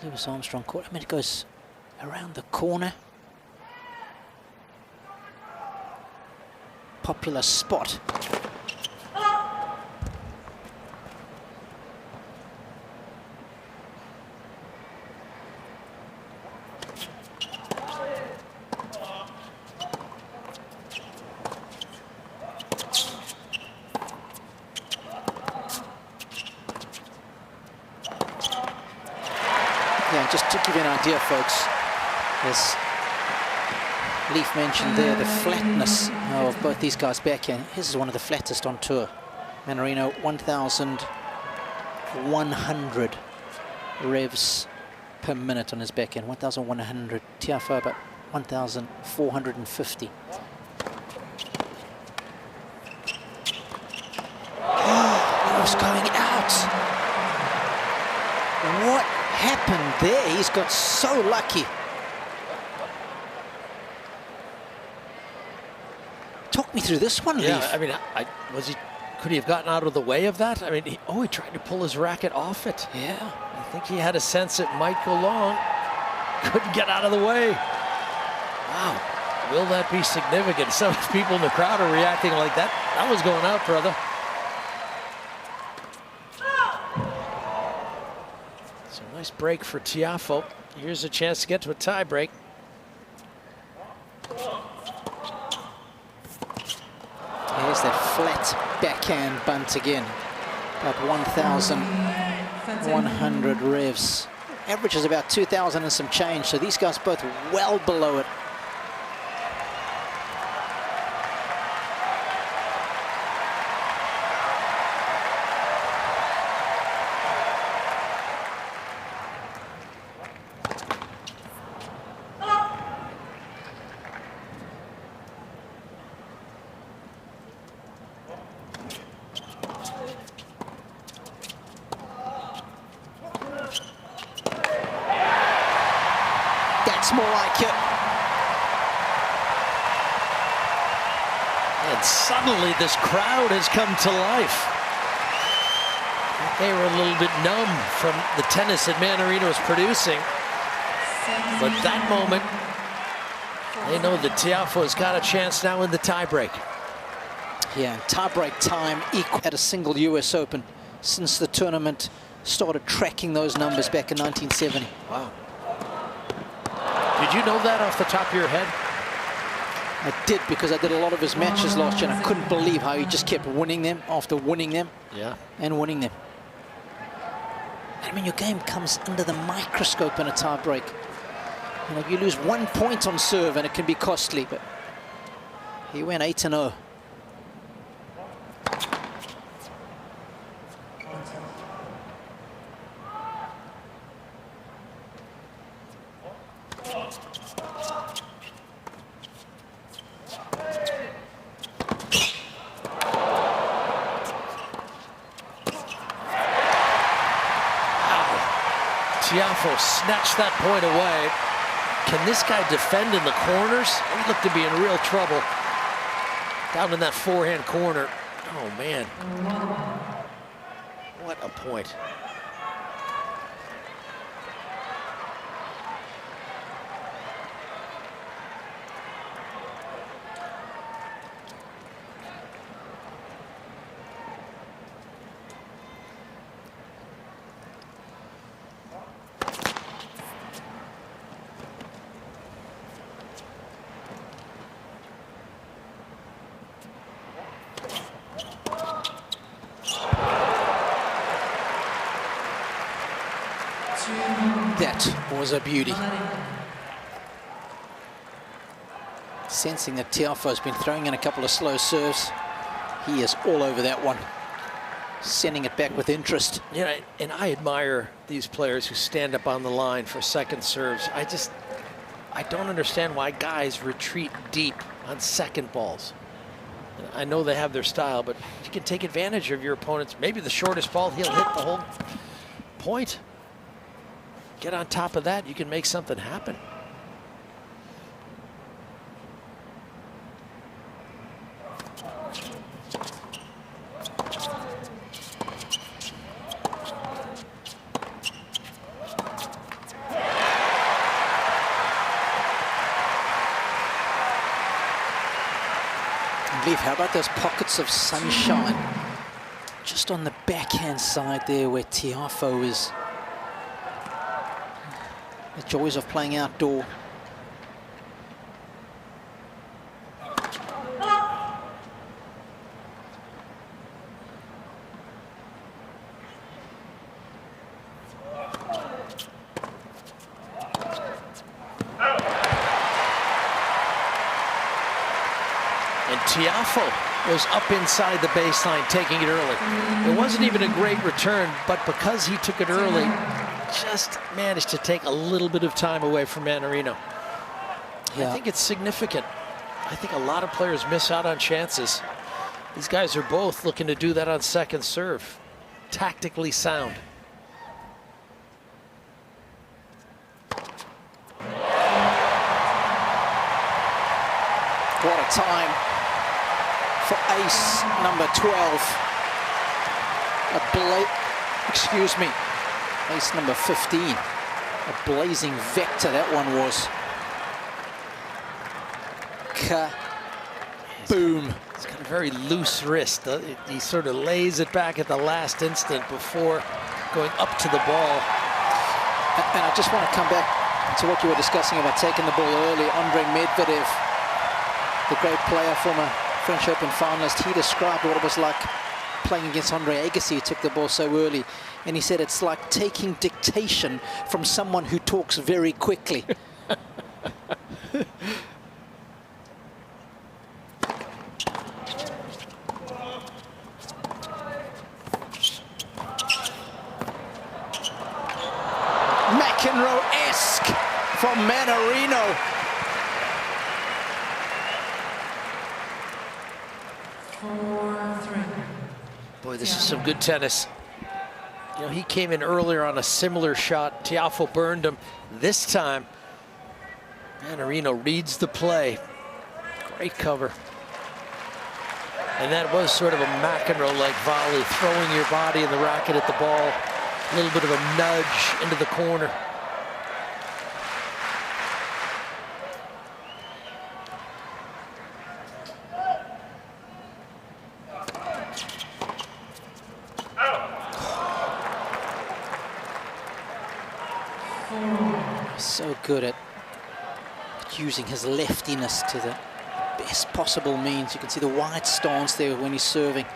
Louis Armstrong court. I mean, it goes around the corner. Popular spot. Just to give you an idea, folks, as Leaf mentioned there, the flatness of both these guys' backhand. His is one of the flattest on tour. Mannarino, 1,100 revs per minute on his backhand. 1,100. Tiafoe about 1,450. Oh, it was going out. What happened there? He's got so lucky. Talk me through this one, Yeah, Leaf. I mean, could he have gotten out of the way of that? I mean, he tried to pull his racket off it. Yeah. I think he had a sense it might go long. Couldn't get out of the way. Wow. Will that be significant? Some people in the crowd are reacting like that. That was going out, brother. So nice break for Tiafoe. Here's a chance to get to a tie break. Here's that flat backhand bunt again. About 1,100 revs. Average is about 2,000 and some change, so these guys both well below it. That's more like it. And suddenly this crowd has come to life. They were a little bit numb from the tennis that Mannarino was producing. But that moment, they know that Tiafoe's got a chance now in the tiebreak. Yeah, tiebreak time equal at a single US Open since the tournament started tracking those numbers back in 1970. Wow. Did you know that off the top of your head? I did, because I did a lot of his matches last year, and I couldn't believe how he just kept winning them after winning them. Yeah. And winning them. I mean, your game comes under the microscope in a tiebreak. You know, you lose 1 point on serve and it can be costly, but he went 8-0. Tiafoe snatched that point away. Can this guy defend in the corners? He looked to be in real trouble. Down in that forehand corner. Oh, man. What a point. That was a beauty. Sensing that Tiafoe's been throwing in a couple of slow serves. He is all over that one, sending it back with interest. Yeah, and I admire these players who stand up on the line for second serves. I don't understand why guys retreat deep on second balls. I know they have their style, but you can take advantage of your opponent's, maybe the shortest ball, he'll hit the whole point. Get on top of that, you can make something happen. Leaf, how about those pockets of sunshine just on the backhand side there where Tiafoe is. The joys of playing outdoor. And Tiafoe was up inside the baseline, taking it early. It wasn't even a great return, but because he took it early, just managed to take a little bit of time away from Mannarino. Yeah. I think it's significant. I think a lot of players miss out on chances. These guys are both looking to do that on second serve. Tactically sound. What a time for ace number 12. Excuse me, ace number 15. A blazing vector that one was. Boom. He's got a very loose wrist. He sort of lays it back at the last instant before going up to the ball. And I just want to come back to what you were discussing about taking the ball early. Andre Medvedev, the great player, former French Open finalist, he described what it was like playing against Andre Agassi, who took the ball so early. And he said it's like taking dictation from someone who talks very quickly. McEnroe-esque from Mannarino. Boy, this is some good tennis. You know, he came in earlier on a similar shot. Tiafoe burned him. This time, Mannarino reads the play. Great cover. And that was sort of a McEnroe-like volley, throwing your body and the racket at the ball. A little bit of a nudge into the corner. So good at using his leftiness to the best possible means. You can see the wide stance there when he's serving.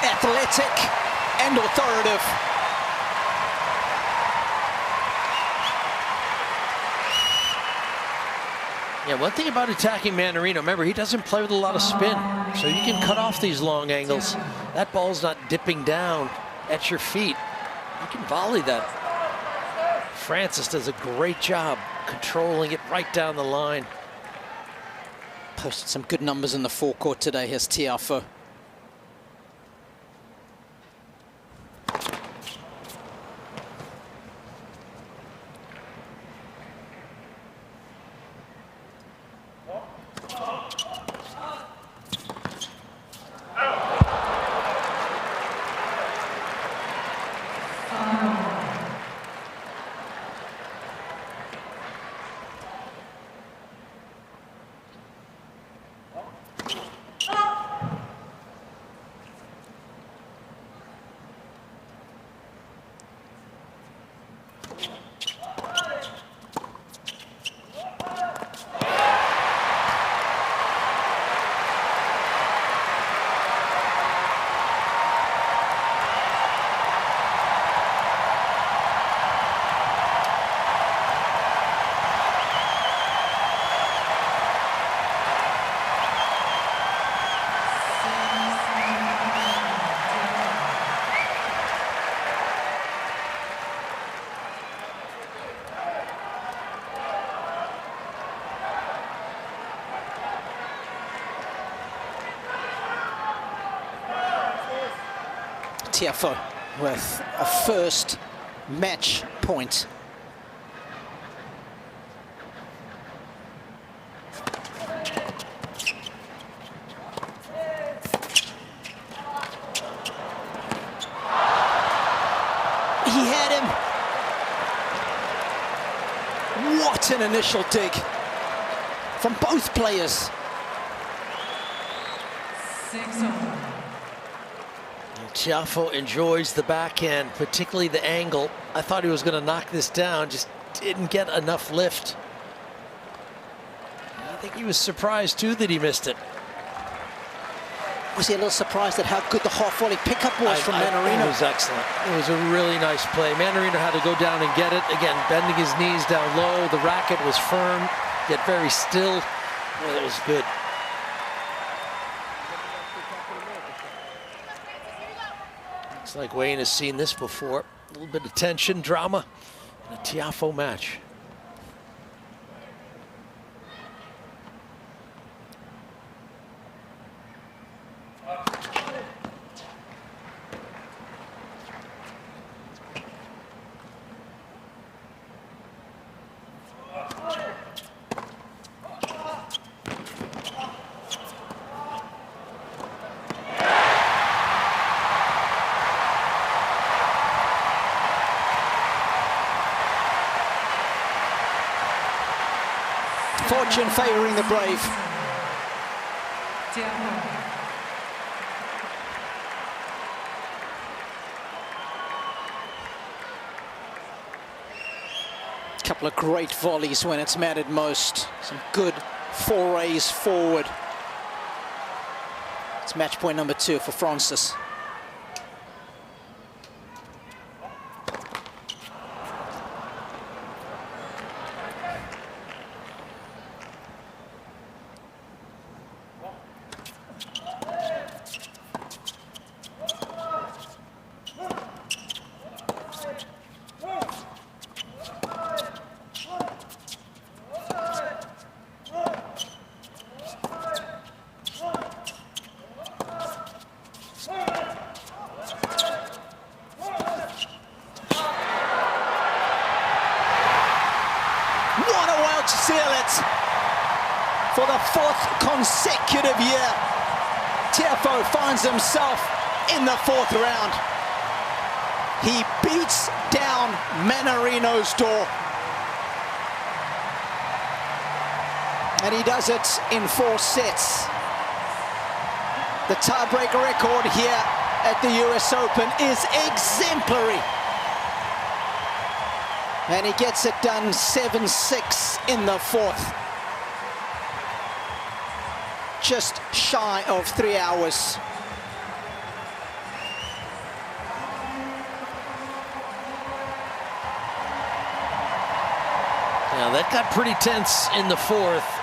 Athletic and authoritative. Yeah, one thing about attacking Mannarino, remember, he doesn't play with a lot of spin, so you can cut off these long angles. That ball's not dipping down at your feet. You can volley that. Frances does a great job controlling it right down the line. Posted some good numbers in the forecourt today. Here's Tiafoe. Tiafoe with a first match point. He had him. What an initial dig from both players. 6-0. Tiafoe enjoys the backhand, particularly the angle. I thought he was going to knock this down, just didn't get enough lift. I think he was surprised too that he missed it. Was he a little surprised at how good the half volley pickup was from Mannarino? It was excellent. It was a really nice play. Mannarino had to go down and get it. Again, bending his knees down low. The racket was firm, yet very still. Well, it was good. Looks like Wayne has seen this before. A little bit of tension, drama in a Tiafoe match. Fortune favouring the brave. Couple of great volleys when it's mattered most. Some good forays forward. It's match point number 2 for Frances. Seal it for the 4th consecutive year. Tiafoe finds himself in the 4th round. He beats down Mannarino's door. And he does it in 4 sets. The tiebreaker record here at the US Open is exemplary. And he gets it done 7-6 in the 4th. Just shy of 3 hours. Now that got pretty tense in the 4th.